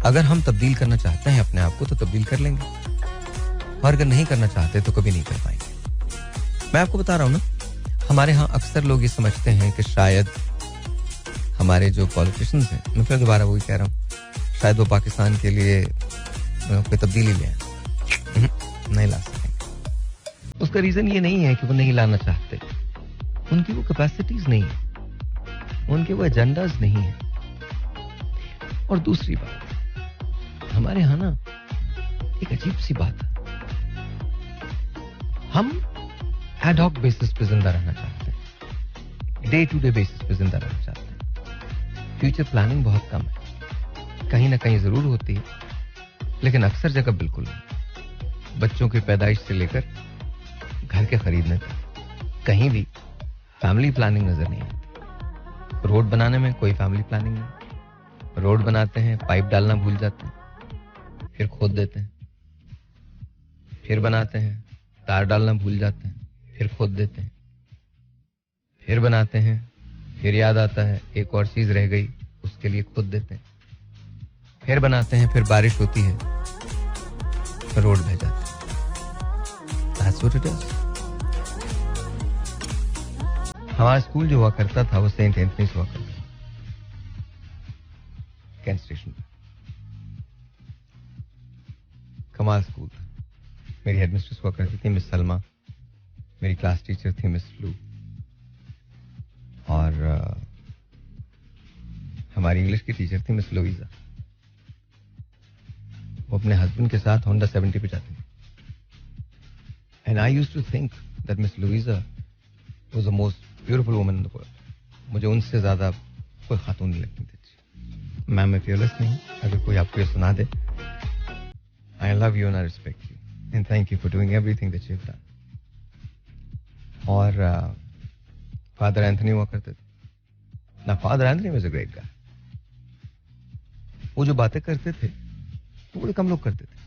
अगर हम तब्दील करना चाहते हैं अपने आप को तो तब्दील कर लेंगे, और अगर नहीं करना चाहते तो कभी नहीं कर पाएंगे. मैं आपको बता रहा हूं ना, हमारे यहाँ अक्सर लोग ये समझते हैं कि शायद हमारे जो पॉलिटिशियंस हैं, मैं फिर दोबारा वही कह रहा हूँ, शायद वो पाकिस्तान के लिए कोई तब्दीली ले आए, नहीं ला सकेंगे. उसका रीजन ये नहीं है कि वो नहीं लाना चाहते, उनकी वो कैपेसिटीज नहीं है, उनके वो एजेंडाज नहीं है. और दूसरी बात, हमारे यहाँ ना एक अजीब सी बात है, हम एड हॉक बेसिस पे जिंदा रहना चाहते हैं, डे टू डे बेसिस पे जिंदा रहना चाहते हैं. फ्यूचर प्लानिंग बहुत कम है, कहीं ना कहीं जरूर होती है, लेकिन अक्सर जगह बिल्कुल नहीं. बच्चों की पैदाइश से लेकर घर के खरीदने तक कहीं भी फैमिली प्लानिंग नजर नहीं आती. रोड बनाने में कोई फैमिली प्लानिंग नहीं. रोड बनाते हैं, पाइप डालना भूल जाते हैं, फिर खोद देते हैं, फिर बनाते हैं, तार डालना भूल जाते हैं, फिर खोद देते हैं, फिर बनाते हैं, फिर याद आता है एक और चीज रह गई, उसके लिए खोद देते हैं, फिर बनाते हैं, फिर बारिश होती है, रोड बह जाती है. That's what it is. हमारा स्कूल जो हुआ करता था वो सेंट एंथनीज हुआ करता था, कैंट स्टेशन पे. कमाल स्कूल था. मेरी हेडमिस्ट्रेस हुआ करती थी मिस सलमा, मेरी क्लास टीचर थी मिस फ्लू, और हमारी इंग्लिश की टीचर थी मिस लुइजा. वो अपने हस्बैंड के साथ होंडा 70 पे जाती थी. And I used to think that miss Luisa was the most beautiful woman in the world. मुझे उनसे ज्यादा कोई खातून नहीं लगती थी. मैम मैं फियरलेस नहीं, अगर कोई आपको ये सुना दे, I love you and I respect you and thank you for doing everything that you have done. और फादर एंथनी हुआ करते थे ना. Father Anthony was a great guy. वो जो बातें करते थे वो बड़े कम लोग करते थे.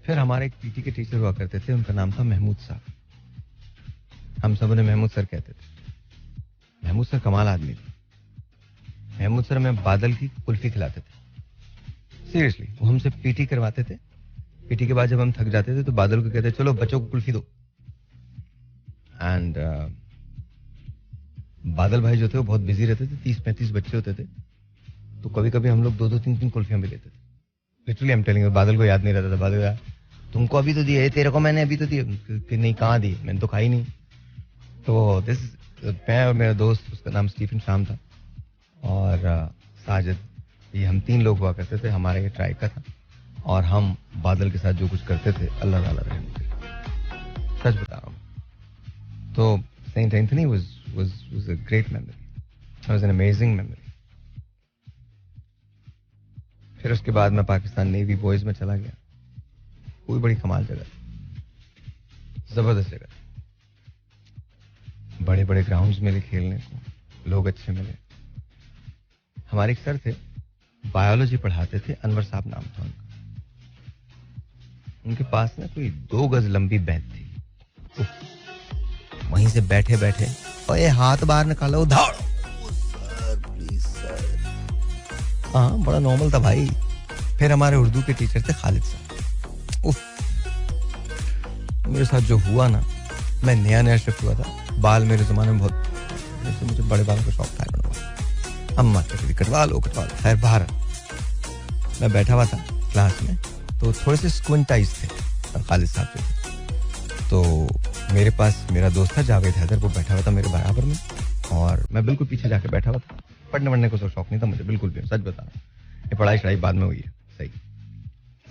फिर हमारे एक पीटी के टीचर हुआ करते थे, उनका नाम था महमूद साहब. हम सब उन्हें महमूद सर कहते थे. महमूद सर कमाल आदमी थे. महमूद सर हमें बादल की कुल्फी खिलाते थे. सीरियसली, वो हमसे पीटी करवाते थे. पीटी के बाद जब हम थक जाते थे तो बादल को कहते चलो बच्चों को कुल्फी दो. एंड बादल भाई जो थे वो बहुत बिजी रहते थे, 30-35 बच्चे होते थे, तो कभी कभी हम लोग 2-2, 3-3 कुल्फियां भी लेते थे. Literally I am telling you, बादल को याद नहीं रहता था. बादल यार तुमको अभी तो दिए, तेरे को मैंने अभी तो दिए, कि नहीं कहाँ दिए, मैंने तो खाई नहीं. तो दिस, मैं और मेरा दोस्त, उसका नाम स्टीफन शाम था, और साजिद, ये हम 3 लोग हुआ करते थे. हमारा ये ट्राइब का था, और हम बादल के साथ जो कुछ करते थे अल्लाह ताला रहम करे, सच बता रहा हूँ. तो Saint Anthony was a great memory. It was an amazing memory. फिर उसके बाद मैं पाकिस्तान नेवी बॉयज में चला गया. कोई बड़ी कमाल जगह, जबरदस्त जगह. बड़े बड़े ग्राउंड्स मिले खेलने को, लोग अच्छे मिले. हमारे एक सर थे, बायोलॉजी पढ़ाते थे, अनवर साहब नाम था उनका. उनके पास ना कोई 2 गज लंबी बेंच थी. वहीं से बैठे बैठे, ओए हाथ बाहर निकालो, दौड़ो सर प्लीज सर. हाँ, बड़ा नॉर्मल था भाई. फिर हमारे उर्दू के टीचर थे खालिद साहब. उफ, मेरे साथ जो हुआ ना, मैं नया शिफ्ट हुआ था, बाल मेरे जमाने में बहुत, मुझे बड़े बालों का शौक था. अम्मा कहती थी कटवा लो. खैर बाहर मैं बैठा हुआ था क्लास में, तो थोड़े से स्क्विंटाइज थे खालिद साहब जो. तो मेरे पास मेरा दोस्त था जावेद हैदर, वो बैठा हुआ था मेरे बराबर में, और मैं बिल्कुल पीछे जाके बैठा हुआ था. पढ़ने वढ़ने को तो शौक नहीं था मुझे बिल्कुल भी, सच बता रहा हूँ. ये पढ़ाई शढ़ाई बाद में हुई है. सही,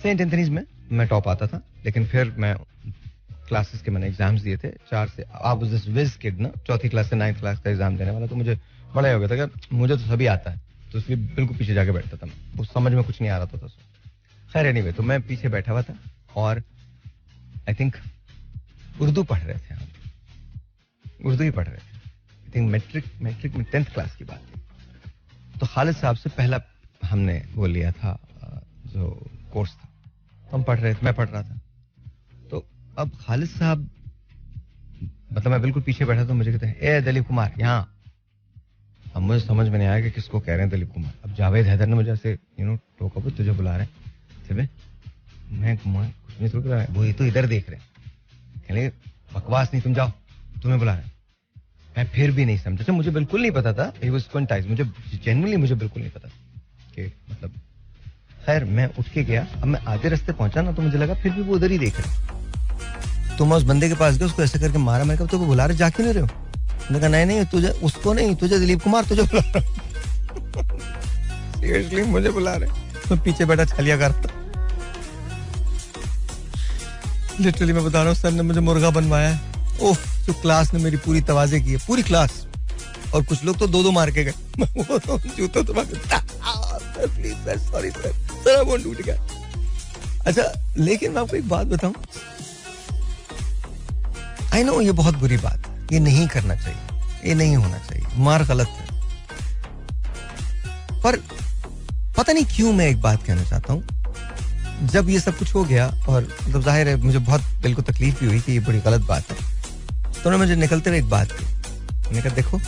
सेंट एंथनीज में मैं टॉप आता था, लेकिन फिर मैं क्लासेस के मैंने एग्जाम्स दिए थे 4 से. आप विज किड ना, 4th क्लास से 9th क्लास का एग्जाम देने वाला, तो मुझे बड़ा हो गया था कि मुझे तो सभी आता है, तो तो इसलिए बिल्कुल पीछे जाके बैठता था मैं, वो समझ में कुछ नहीं आ रहा था। खैर एनीवे, तो मैं पीछे बैठा हुआ था और आई थिंक उर्दू पढ़ रहे थे हम, उर्दू ही पढ़ रहे थे। आई थिंक मैट्रिक में 10th क्लास की बात थी। तो खालिद साहब से पहला हमने वो लिया था जो कोर्स था, हम पढ़ रहे थे, मैं पढ़ रहा था। तो अब खालिद साहब, मतलब मैं बिल्कुल पीछे बैठा, तो मुझे कहते हैं ए दलीप कुमार यहाँ। अब मुझे समझ में नहीं आया कि किसको कह रहे हैं दलीप कुमार। अब जावेद हैदर ने मुझे ऐसे टोका, वो तुझे बुला रहे हैं। मैं कुछ नहीं सोच रहा है, वो ये तो इधर देख रहे हैं, कहने बकवास नहीं, तुम जाओ, तुम्हें बुला रहे हैं। मैं फिर भी नहीं समझा, मुझे बिल्कुल नहीं पता था, मुझे जेन्युइनली मुझे बिल्कुल नहीं पता कि मतलब। खैर मैं उठ के गया। अब मैं आधे रास्ते पहुंचा ना, तो मुझे लगा फिर भी वो उधर ही देख रहे। तो मैं उस बंदे के पास गया, उसको ऐसे करके मारा। मैं कहा तो बुला रहे, जा क्यों नहीं रहे हो? मैंने कहा नहीं तुझे, उसको नहीं, तुझे दिलीप कुमार तुझे बुला रहा। सीरियसली मुझे बुला रहे। मैं पीछे बैठा छलिया करता। लिटरली मैं बता रहा हूँ, सर ने मुझे मुर्गा बनवाया है। ओह, जो क्लास ने मेरी पूरी तवाज़े की है, पूरी क्लास। और कुछ लोग तो 2-2 मार के गए। जूता तो sir please sir, sorry sir, sir I won't do it again. अच्छा, लेकिन मैं आपको एक बात बताऊं, आई नो ये बहुत बुरी बात है, ये नहीं करना चाहिए, ये नहीं होना चाहिए, मार गलत है। पर पता नहीं क्यों मैं एक बात कहना चाहता हूं। जब ये सब कुछ हो गया, और मतलब जाहिर है मुझे बहुत दिल को तकलीफ भी हुई कि ये बड़ी गलत बात है, तो उन्होंने मुझे निकलते हुए एक बात की। मैंने कहा देखो,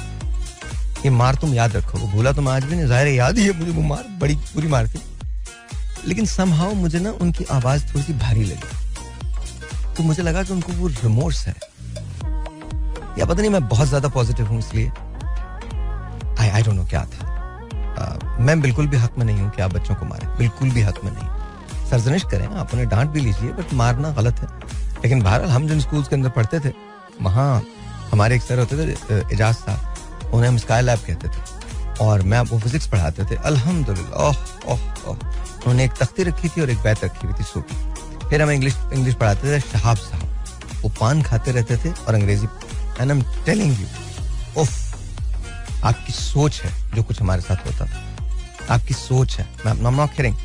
ये मार तुम याद रखो, वो भूला तो मैं आज भी नहीं, जाहिर है याद ही है मुझे, वो मार बड़ी बुरी मार थी। लेकिन समहाउ मुझे ना उनकी आवाज थोड़ी सी भारी लगी। तो मुझे लगा कि उनको वो रिमोर्स है, या पता नहीं मैं बहुत ज्यादा पॉजिटिव हूं इसलिए, आई डोंट नो क्या था। मैं बिल्कुल भी हक में नहीं हूं कि आप बच्चों को मारें, बिल्कुल भी हक में नहीं। सरजनिश करें, आप उन्हें डांट भी लीजिए, बट मारना गलत है। लेकिन बहरहाल हम जिन स्कूल्स के अंदर पढ़ते थे, वहाँ हमारे एक सर होते थे एजाज साहब, उन्हें हम स्काई लैब कहते थे, और मैं वो फिजिक्स पढ़ाते थे। अल्हम्दुलिल्लाह, ओह ओह ओह, उन्होंने एक तख्ती रखी थी और एक बैत रखी हुई थी सूखी। फिर हम इंग्लिश पढ़ाते थे शहाब साहब, वो पान खाते रहते थे और अंग्रेजी। And I am telling you, उफ, आपकी सोच है जो कुछ हमारे साथ होता था, आपकी सोच है। I am not kidding.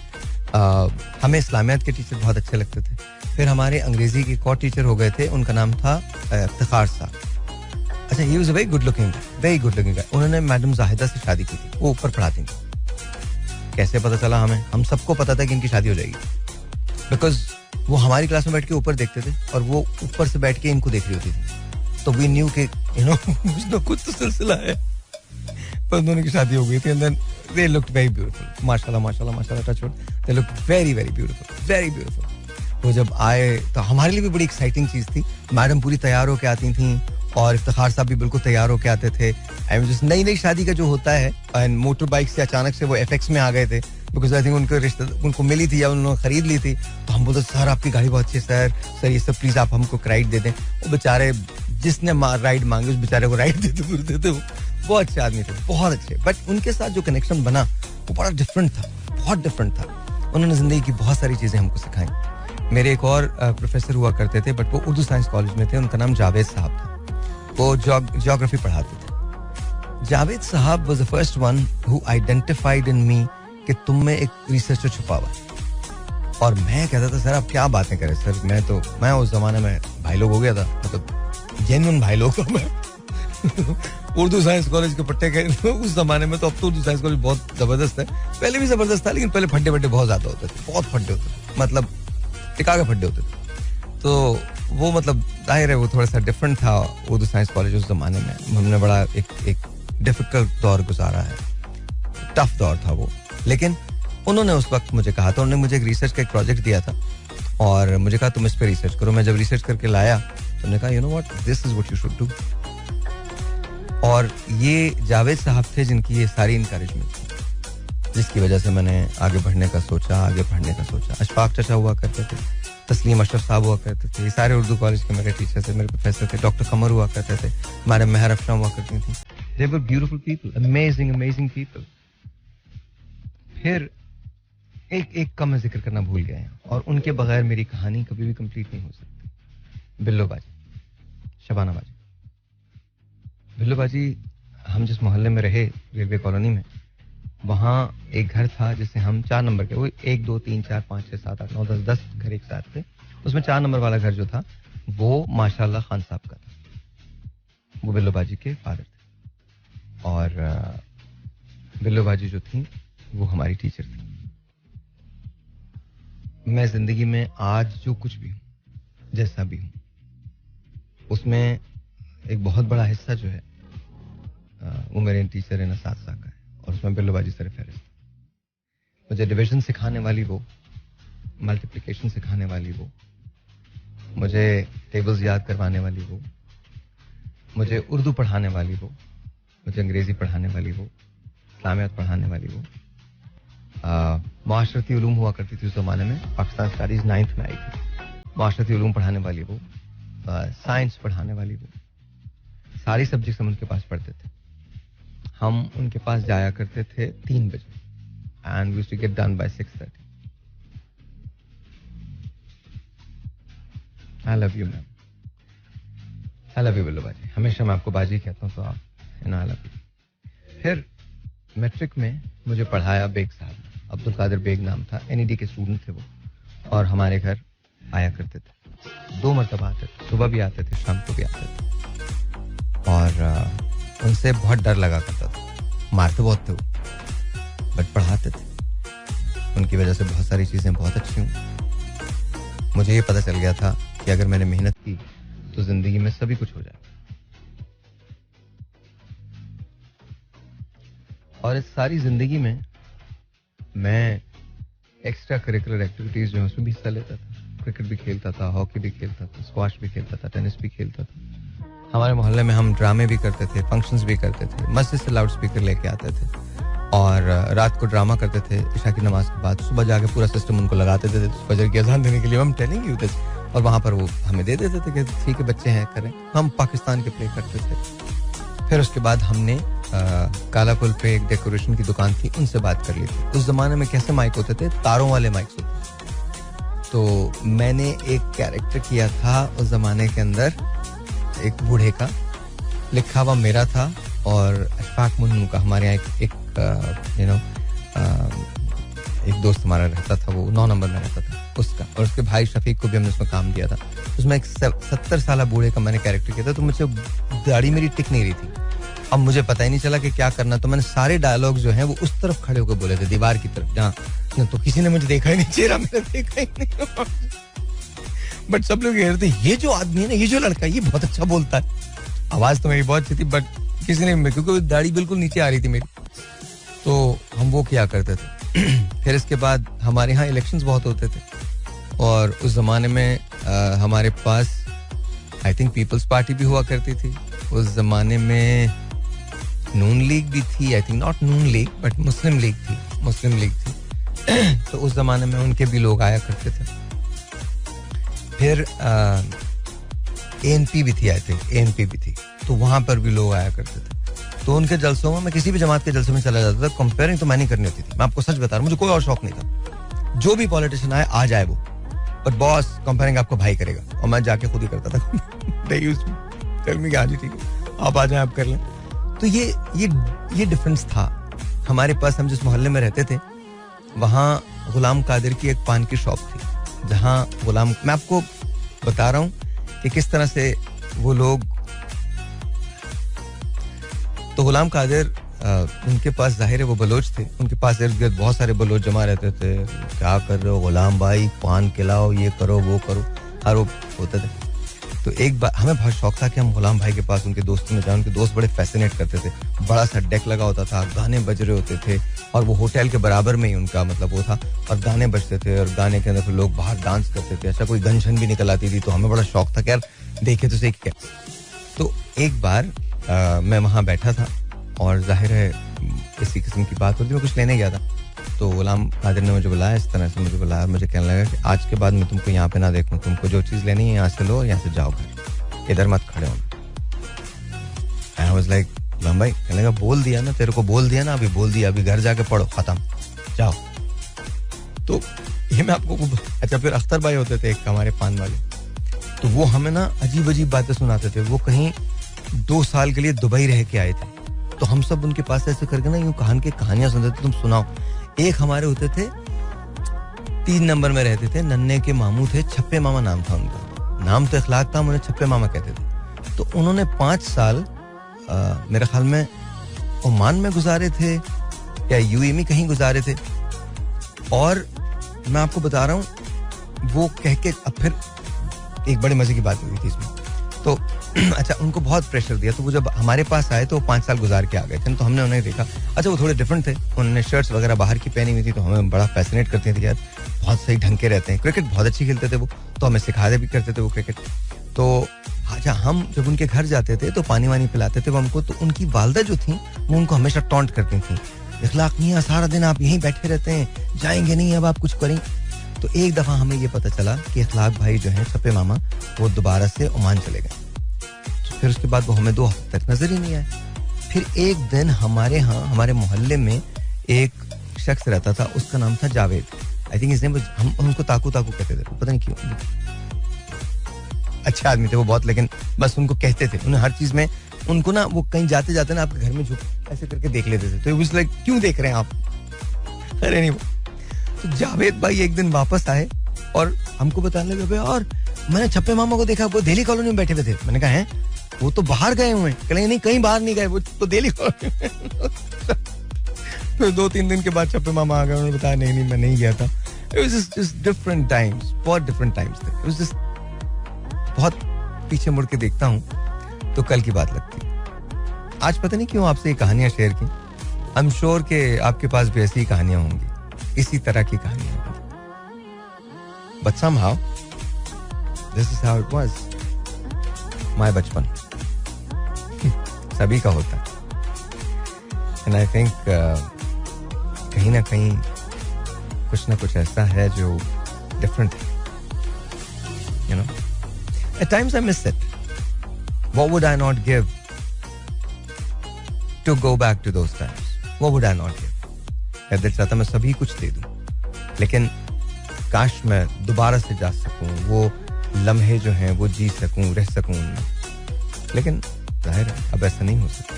हमें इस्लामियात के टीचर बहुत अच्छे लगते थे। फिर हमारे अंग्रेजी के एक और टीचर हो गए थे, उनका नाम था इफ्तिखार साहब। अच्छा, he was a very good looking guy. उन्होंने मैडम जाहिदा से शादी की थी, वो ऊपर पढ़ाती थी। कैसे पता चला हमें? हम सबको पता था कि इनकी शादी हो जाएगी, बिकॉज वो हमारी क्लास में बैठ के ऊपर देखते थे और वो ऊपर से बैठ के इनको देख रही होती थी। तो वी न्यू कि कुछ ना कुछ तो सिलसिला है। पर दोनों की शादी हो गई थी, and then they looked very beautiful, माशाल्लाह माशाल्लाह माशाल्लाह, touch wood, they looked very very beautiful, very beautiful. वो जब आए तो हमारे लिए भी बड़ी एक्साइटिंग चीज थी। मैडम पूरी तैयार होके आती थी और इफ्तिखार साहब भी बिल्कुल तैयार होके आते थे। नई शादी का जो होता है, एंड मोटर बाइक से अचानक से वो एफएक्स में आ गए थे, बिकॉज आई थिंक उनको रिश्ते उनको मिली थी या उन्होंने खरीद ली थी। तो हम बोलते सर आपकी गाड़ी बहुत अच्छी है, सर ये सब प्लीज आप हमको राइड दे दें। वो बेचारे जिसने राइड मांगी उस बेचारे को राइड देते वो बहुत अच्छे आदमी थे, बहुत अच्छे। बट उनके साथ जो कनेक्शन बना वो बड़ा डिफरेंट था, बहुत डिफरेंट था। उन्होंने जिंदगी की बहुत सारी चीजें हमको सिखाई। मेरे एक और प्रोफेसर हुआ करते थे, बट वो उर्दू साइंस कॉलेज में थे, उनका नाम जावेद साहब था। वो ज्योग्राफी पढ़ाते थे। Javed sahab was the first one who identified in me कि तुम में एक रिसर्चर छुपा हुआ है। और मैं कहता था सर आप क्या बातें करें सर, मैं उस जमाने में भाई लोग हो गया था, मतलब जेन्युइन भाई लोग था मैं। उर्दू साइंस कॉलेज के पट्टे के उस जमाने में, तो अब तो उर्दू साइंस कॉलेज बहुत जबरदस्त है, पहले भी जबरदस्त था, लेकिन पहले फड्डे फड्डे बहुत ज्यादा होते थे, बहुत फड्डे होते थे, मतलब टिका के फड्डे होते थे। तो वो मतलब जाहिर है वो थोड़ा सा डिफरेंट था उर्दू साइंस कॉलेज उस जमाने में। हमने बड़ा एक डिफिकल्ट दौर गुजारा है, टफ दौर था वो। लेकिन उन्होंने उस वक्त मुझे कहा था, उन्होंने मुझे एक रिसर्च का एक प्रोजेक्ट दिया था और मुझे कहा तुम इस पे रिसर्च करो। मैं जब रिसर्च करके लाया तो उन्होंने कहा you know what, this is what you should do. और ये जावेद साहब थे जिनकी ये सारी इनकरेजमेंट थी, जिसकी वजह से मैंने आगे बढ़ने का सोचा, आगे पढ़ने का सोचा। अशफाक चाचा हुआ करते थे, तस्लीम अशरफ साहब हुआ करते थे, ये सारे उर्दू कॉलेज के मेरे टीचर थे, मेरे प्रोफेसर थे। डॉक्टर कमर हुआ करते थे, हमारे मेहर अफशा हुआ करती थी। दे वर ब्यूटीफुल पीपल, अमेजिंग पीपल। फिर एक का मैं जिक्र करना भूल गया, और उनके बगैर मेरी कहानी कभी भी कंप्लीट नहीं हो सकती। बिल्लो बाजी, शबाना बाजी। बिल्लो बाजी हम जिस मोहल्ले में रहे, रेलवे कॉलोनी में, वहाँ एक घर था जिसे हम 4 नंबर के, वो 1 2 3 4 5 6 7 8 9 10 10 घर एक साथ थे, उसमें 4 नंबर वाला घर जो था वो माशाल्लाह खान साहब का था, वो बिल्लो बाजी के फादर थे। और बिल्लो बाजी जो थी वो हमारी टीचर थी। मैं जिंदगी में आज जो कुछ भी हूँ, जैसा भी हूँ, उसमें एक बहुत बड़ा हिस्सा जो है वो मेरे टीचर है नसासा का है, और उसमें बिल्लो बाजी सर फहरिस्त। मुझे डिवीजन सिखाने वाली वो, मल्टीप्लिकेशन सिखाने वाली वो, मुझे टेबल्स याद करवाने वाली वो, मुझे उर्दू पढ़ाने वाली वो, मुझे अंग्रेज़ी पढ़ाने वाली वो, इस्लामियात पढ़ाने वाली वो, माशरती उलूम हुआ करती थी उस ज़माने में, पाकिस्तान स्टडीज़ 9th में आई थी, माशरती उलूम पढ़ाने वाली वो, साइंस पढ़ाने वाली वो, सारी सब्जेक्ट्स हम उनके पास पढ़ते थे। हम उनके पास जाया करते थे 3 बजे and we used to get done by 6:30। I love you ma'am, I love you Billo बाजी, हमेशा मैं आपको बाजी कहता हूँ तो आप आई लव यू। फिर मैट्रिक में मुझे पढ़ाया बेग साहब, अब्दुल कादिर बेग नाम था, NED के स्टूडेंट थे वो, और हमारे घर आया करते थे, 2 मरतबा आते थे, सुबह भी आते थे, शाम को भी आते थे। और उनसे बहुत डर लगा करता था, मारते बहुत थे वो, बट पढ़ाते थे। उनकी वजह से बहुत सारी चीज़ें बहुत अच्छी हुई। मुझे ये पता चल गया था कि अगर मैंने मेहनत की तो ज़िंदगी में सभी कुछ हो जाएगा। और इस सारी ज़िंदगी में मैं एक्स्ट्रा करिकुलर एक्टिविटीज़ जो है उसमें भी हिस्सा लेता था। क्रिकेट भी खेलता था, हॉकी भी खेलता था, स्क्वाश भी खेलता था, टेनिस भी खेलता था। हमारे मोहल्ले में हम ड्रामे भी करते थे, फंक्शंस भी करते थे, मस्जिद से लाउड स्पीकर लेके आते थे और रात को ड्रामा करते थे इशा की नमाज के बाद। सुबह जाके पूरा सिस्टम उनको लगाते थे फजर की अजान देने के लिए, हम टेलिंग यू दिस, और वहाँ पर वो हमें दे देते थे कि ठीक है बच्चे हैं करें। हम पाकिस्तान के प्ले करते थे। फिर उसके बाद हमने काला पुल पे एक डेकोरेशन की दुकान थी, उनसे बात कर ली थी। उस जमाने में कैसे माइक होते थे, तारों वाले माइक्स होते थे। तो मैंने एक कैरेक्टर किया था उस जमाने के अंदर, एक बूढ़े का, लिखा हुआ मेरा था और अशफाक मुन्नू का, हमारे यहाँ एक एक दोस्त हमारा रहता था, वो 9 नंबर में रहता था, उसका, और उसके भाई शफीक को भी हमने उसमें काम दिया था। उसमें एक 70 साल बूढ़े का मैंने कैरेक्टर किया था। तो मुझे दाढ़ी मेरी टिक नहीं रही थी, अब मुझे पता ही नहीं चला कि क्या करना। तो मैंने सारे डायलॉग जो हैं वो उस तरफ खड़े होकर बोले थे, दीवार की तरफ, जहाँ तो किसी ने मुझे देखा ही नहीं, चेहरा मेरा देखा ही नहीं, बट सब लोग कह रहे थे ये जो आदमी है ना, ये जो लड़का, ये बहुत अच्छा बोलता है। आवाज तो मेरी बहुत अच्छी थी, बट किसी ने, क्योंकि दाढ़ी बिल्कुल नीचे आ रही थी मेरी, तो हम वो किया करते थे। फिर इसके बाद हमारे यहाँ इलेक्शंस बहुत होते थे, और उस जमाने में हमारे पास आई थिंक पीपल्स पार्टी भी हुआ करती थी। उस जमाने में नून लीग भी थी, I think not Noon league but Muslim league थी। तो उस जमाने में उनके भी लोग आया करते थे। फिर ANP भी थी, आई थिंक ANP भी थी, तो वहां पर भी लोग आया करते थे। तो उनके जलसों में, मैं किसी भी जमात के जलसों में चला जाता था, कंपेयरिंग तो मैं नहीं करनी होती थी, मैं आपको सच बता रहा हूँ, मुझे कोई और शौक नहीं था। जो भी पॉलिटिशियन आए आ जाए वो, पर बॉस कंपेयरिंग आपको भाई करेगा, और मैं जाके खुद ही करता था। ठीक है आप आ जाए, आप कर लें। तो ये डिफरेंस था हमारे पास। हम जिस मोहल्ले में रहते थे वहाँ गुलाम कादिर की एक पान की शॉप थी, जहाँ गुलाम, मैं आपको बता रहा हूँ कि किस तरह से वो लोग, तो गुलाम कादिर उनके पास जाहिर है वो बलोच थे, उनके पास इर्द गिर्द बहुत सारे बलोच जमा रहते थे। क्या कर रहे हो गुलाम भाई, पान खिलाओ, ये करो वो करो, हर वो होते थे। तो एक बार हमें बहुत शौक था कि हम गुलाम भाई के पास, उनके दोस्तों में जाएं। उनके दोस्त बड़े फैसिनेट करते थे, बड़ा सा डेक लगा होता था, गाने बज रहे होते थे, और वो होटल के बराबर में ही उनका मतलब वो था, और गाने बजते थे, और गाने के अंदर फिर लोग बाहर डांस करते थे। ऐसा कोई गन छन भी निकल आती थी, तो हमें बड़ा शौक था कि यार देखे तो सही क्या। तो एक बार मैं वहाँ बैठा था, और जाहिर है किसी किस्म की बात होती, मैं कुछ लेने गया था। तो गुलाम कादिर ने मुझे बुलाया, इस तरह से मुझे बुलाया, मुझे कहने लगा कि आज के बाद मैं तुमको यहाँ पे ना देखूँ, तुमको जो चीज़ लेनी है यहाँ से लो, यहाँ से जाओ घर, इधर मत खड़े होना। आई वाज लाइक, गुलाम भाई, कहने लगा बोल दिया ना, तेरे को बोल दिया ना, अभी बोल दिया, अभी घर जाके पढ़ो, खत्म, जाओ। तो ये मैं आपको, अच्छा फिर अख्तर भाई होते थे एक हमारे पान वाले, तो वो हमें ना अजीब अजीब बातें सुनाते थे। वो कहीं 2 साल के लिए दुबई रह के आए थे, तो हम सब उनके पास ऐसे करके ना यूं कहानियां सुनते थे, तुम सुनाओ. एक हमारे होते थे 3 नंबर में रहते थे, नन्हे के मामू थे, छप्पे मामा नाम था उनका. नाम तो इखलाक था, उन्हें छप्पे मामा कहते थे. तो उन्होंने 5 साल मेरे ख्याल में ओमान में गुजारे थे या यूएई में कहीं गुजारे थे. और मैं आपको बता रहा हूँ वो कह के अब फिर एक बड़े मजे की बात हुई थी इसमें. तो अच्छा, उनको बहुत प्रेशर दिया, तो वो जब हमारे पास आए तो 5 साल गुजार के आ गए थे. तो हमने उन्हें देखा, अच्छा वो थोड़े डिफरेंट थे, उन्होंने शर्ट्स वगैरह बाहर की पहनी हुई थी, तो हमें बड़ा फैसिनेट करते थे यार, बहुत सही ढंग के रहते हैं, क्रिकेट बहुत अच्छी खेलते थे वो, तो हमें सिखाते भी करते थे वो क्रिकेट. तो अच्छा, हम जब उनके घर जाते थे तो पानी वानी पिलाते थे वो हमको, तो उनकी वालदा जो थी वो उनको हमेशा टॉन्ट करती थी, इखलाक मियां सारा दिन आप यहीं बैठे रहते हैं, जाएंगे नहीं, अब आप कुछ करें. तो एक दफा हमें ये पता चला कि इखलाक भाई जो हैं छप्पे मामा, वो दोबारा से ओमान चले गए. फिर उसके बाद वो हमें 2 हफ्ते तक नजर ही नहीं आए. फिर एक दिन हमारे यहाँ, हमारे मोहल्ले में एक शख्स रहता था, उसका नाम था जावेद. आई थिंक इसने, हम उनको ताकू ताकू कहते थे, पता नहीं क्यों. अच्छे आदमी थे वो बहुत, लेकिन बस उनको कहते थे. उन्हें हर चीज में, उनको ना वो कहीं जाते जाते ना आपके घर में झुक ऐसे करके देख लेते थे, तो इट वाज लाइक क्यों देख रहे हैं आप. अरे नहीं. तो जावेद भाई एक दिन वापस आए और हमको बताने लगे, और मैंने छप्पे मामा को देखा, वो दिल्ली कॉलोनी में बैठे हुए थे. मैंने कहा है वो तो बाहर गए हुए हैं. कहेंगे नहीं, कहीं बाहर नहीं गए, वो तो दिल्ली कॉलोनी में. फिर 2-3 दिन के बाद छप्पे मामा आ गए, उन्होंने बताया नहीं मैं नहीं गया था. It was just different times, बहुत डिफरेंट टाइम्स थे. इट वाज जस्ट, बहुत पीछे मुड़ के देखता हूँ तो कल की बात लगती है. आज पता नहीं क्यों आपसे ये कहानियां शेयर की. आई एम श्योर कि आपके पास भी ऐसी कहानियां होंगी, इसी तरह की कहानियां होंगी. But somehow this is how it was. My बचपन सभी का होता है. एंड आई थिंक कहीं ना कहीं कुछ ना कुछ ऐसा है जो डिफरेंट है. You know, at times I miss it. What would I not give to go back to those times? What would I not give? मैं दिल चाहता मैं सभी कुछ दे दूं, लेकिन काश मैं दोबारा से जा सकूं, वो लम्हे जो हैं वो जी सकूं, रह सकूं उनमें. लेकिन जाहिर है अब ऐसा नहीं हो सकता.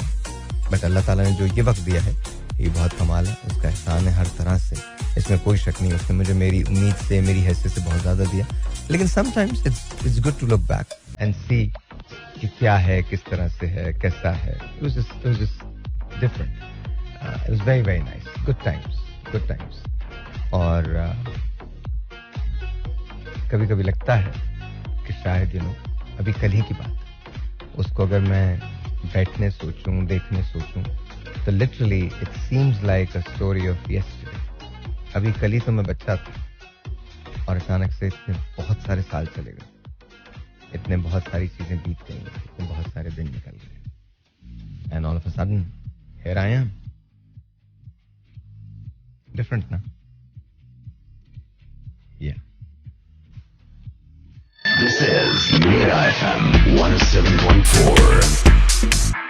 बट अल्लाह ताला ने जो ये वक्त दिया है ये बहुत कमाल है, उसका एहसान है हर तरह से, इसमें कोई शक नहीं. उसने मुझे मेरी उम्मीद से, मेरी हैसियत से बहुत ज्यादा दिया. लेकिन sometimes it's good to look back and see कि क्या है, किस तरह से है, कैसा है. It was just different. It was very very nice. Good times. और कभी कभी लगता है कि शायद अभी कल ही की बात, उसको अगर मैं बैठने सोचूं, देखने सोचूं, तो literally it seems like a story of yesterday. अभी कल ही तो मैं बच्चा था और अचानक से इतने बहुत सारे साल चले गए, इतने बहुत सारी चीजें बीत गई, इतने बहुत सारे दिन निकल गए. And all of a sudden here I am. Different ना? Yeah. This is Mira FM 107.4.